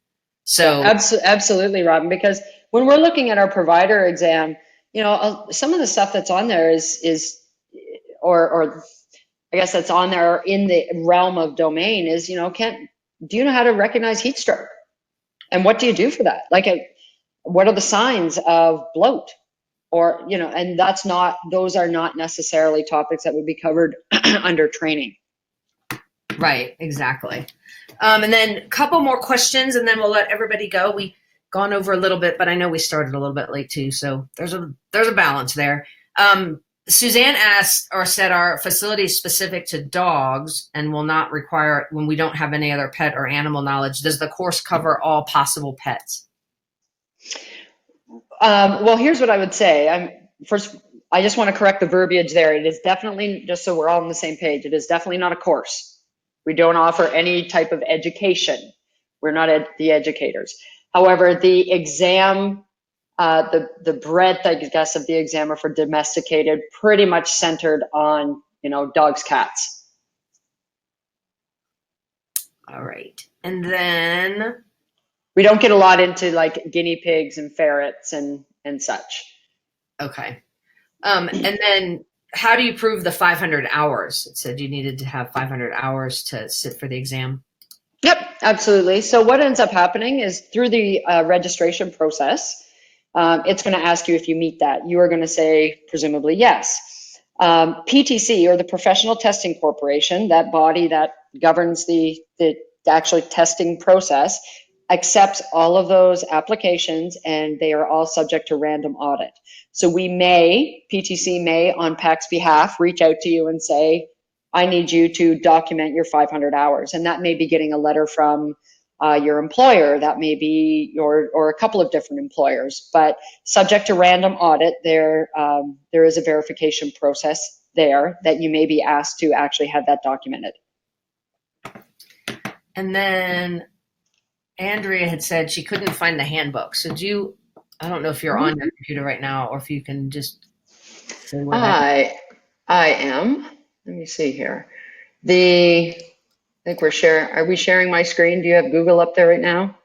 So absolutely, Robin, because when we're looking at our provider exam, some of the stuff that's on there is or I guess that's on there in the realm of domain is, do you know how to recognize heat stroke? And what do you do for that? Like, what are the signs of bloat? Or, and those are not necessarily topics that would be covered under training. Right, exactly. And then a couple more questions and then we'll let everybody go. We've gone over a little bit, but I know we started a little bit late too. So there's a balance there. Suzanne asked or said our facility is specific to dogs and will not require when we don't have any other pet or animal knowledge. Does the course cover all possible pets? Well, here's what I would say. First, I just want to correct the verbiage there. It is definitely, just so we're all on the same page, it is definitely not a course. We don't offer any type of education. We're not the educators. However, the exam, the breadth, I guess, of the exam are for domesticated, pretty much centered on, dogs, cats. All right. And then we don't get a lot into like guinea pigs and ferrets and such. Okay. And then how do you prove the 500 hours? It said you needed to have 500 hours to sit for the exam. Yep, absolutely. So what ends up happening is through the registration process, it's going to ask you if you meet that. You are going to say, presumably, yes. PTC, or the Professional Testing Corporation, that body that governs the actual testing process, accepts all of those applications, and they are all subject to random audit. So PTC may, on PAC's behalf, reach out to you and say, I need you to document your 500 hours. And that may be getting a letter from your employer, that may be or a couple of different employers, but subject to random audit, there is a verification process there that you may be asked to actually have that documented. And then Andrea had said she couldn't find the handbook. So I don't know if you're on your computer right now or if you can just say where I am. Let me see here. I think we're sharing. Are we sharing my screen? Do you have Google up there right now?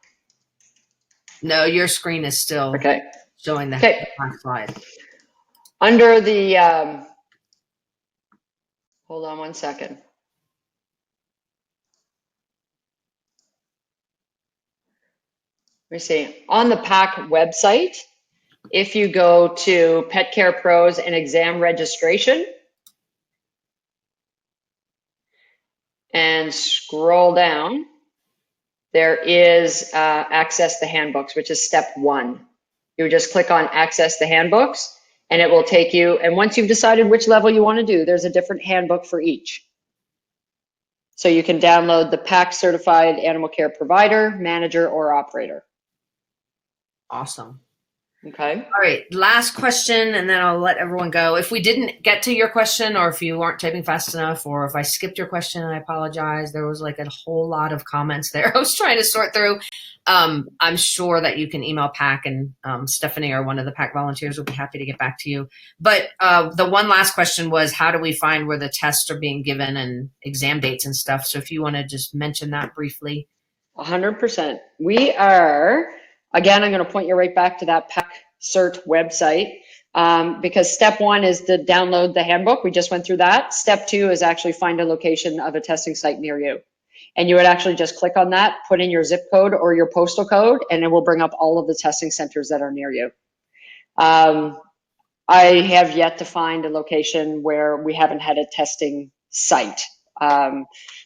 No, your screen is still showing the last slide. Under the, hold on one second. Let me see. On the PAC website, if you go to Pet Care Pros and exam registration and scroll down, there is access the handbooks, which is step 1. You would just click on access the handbooks and it will take you, and once you've decided which level you want to do, there's a different handbook for each. So you can download the PAC certified animal care provider, manager, or operator. Awesome. Okay. All right. Last question, and then I'll let everyone go. If we didn't get to your question, or if you weren't typing fast enough, or if I skipped your question, I apologize. There was like a whole lot of comments there I was trying to sort through. I'm sure that you can email PAC, and Stephanie or one of the PAC volunteers will be happy to get back to you. But the one last question was, how do we find where the tests are being given and exam dates and stuff? So if you want to just mention that briefly. 100%. We are, again, I'm going to point you right back to that PAC CERT website, because step 1 is to download the handbook. We just went through that. Step 2 is actually find a location of a testing site near you. And you would actually just click on that, put in your zip code or your postal code, and it will bring up all of the testing centers that are near you. I have yet to find a location where we haven't had a testing site.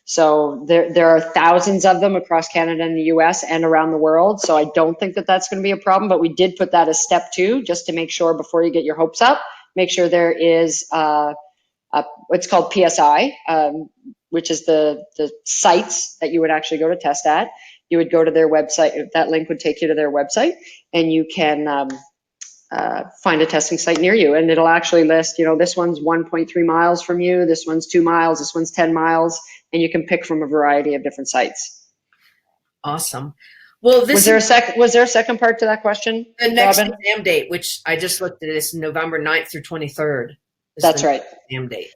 So there are thousands of them across Canada and the US and around the world. So I don't think that that's going to be a problem, but we did put that as step 2, just to make sure before you get your hopes up, make sure there is what's called PSI, which is the sites that you would actually go to test at. You would go to their website. That link would take you to their website, and you can find a testing site near you. And it'll actually list, this one's 1.3 miles from you, this one's 2 miles, this one's 10 miles, and you can pick from a variety of different sites. Awesome. Well, was there a second part to that question? The next Robin? exam date, which I just looked at, is November 9th through 23rd. That's right. Exam date.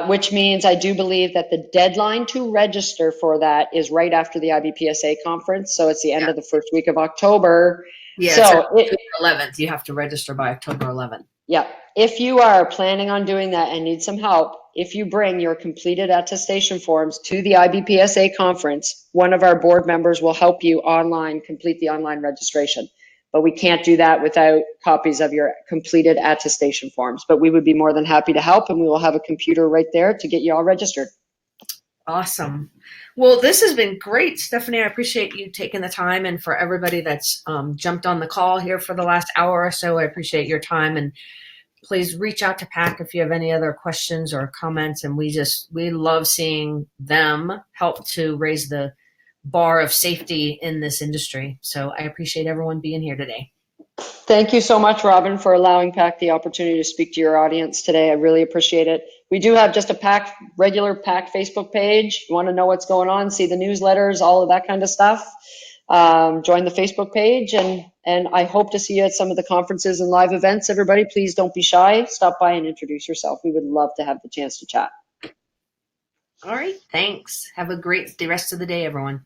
Which means I do believe that the deadline to register for that is right after the IBPSA conference. So it's the end of the first week of October. Yeah, so October 11th. You have to register by October 11th. Yeah. If you are planning on doing that and need some help, if you bring your completed attestation forms to the IBPSA conference, one of our board members will help you complete the online registration. But we can't do that without copies of your completed attestation forms. But we would be more than happy to help, and we will have a computer right there to get you all registered. Awesome. Well, this has been great, Stephanie. I appreciate you taking the time, and for everybody that's jumped on the call here for the last hour or so, I appreciate your time. And please reach out to PAC if you have any other questions or comments. And we love seeing them help to raise the bar of safety in this industry. So I appreciate everyone being here today. Thank you so much, Robin, for allowing PAC the opportunity to speak to your audience today. I really appreciate it. We do have just a regular PAC Facebook page. You want to know what's going on, see the newsletters, all of that kind of stuff. Join the Facebook page, and I hope to see you at some of the conferences and live events. Everybody, please don't be shy. Stop by and introduce yourself. We would love to have the chance to chat. All right. Thanks. Have a great rest of the day, everyone.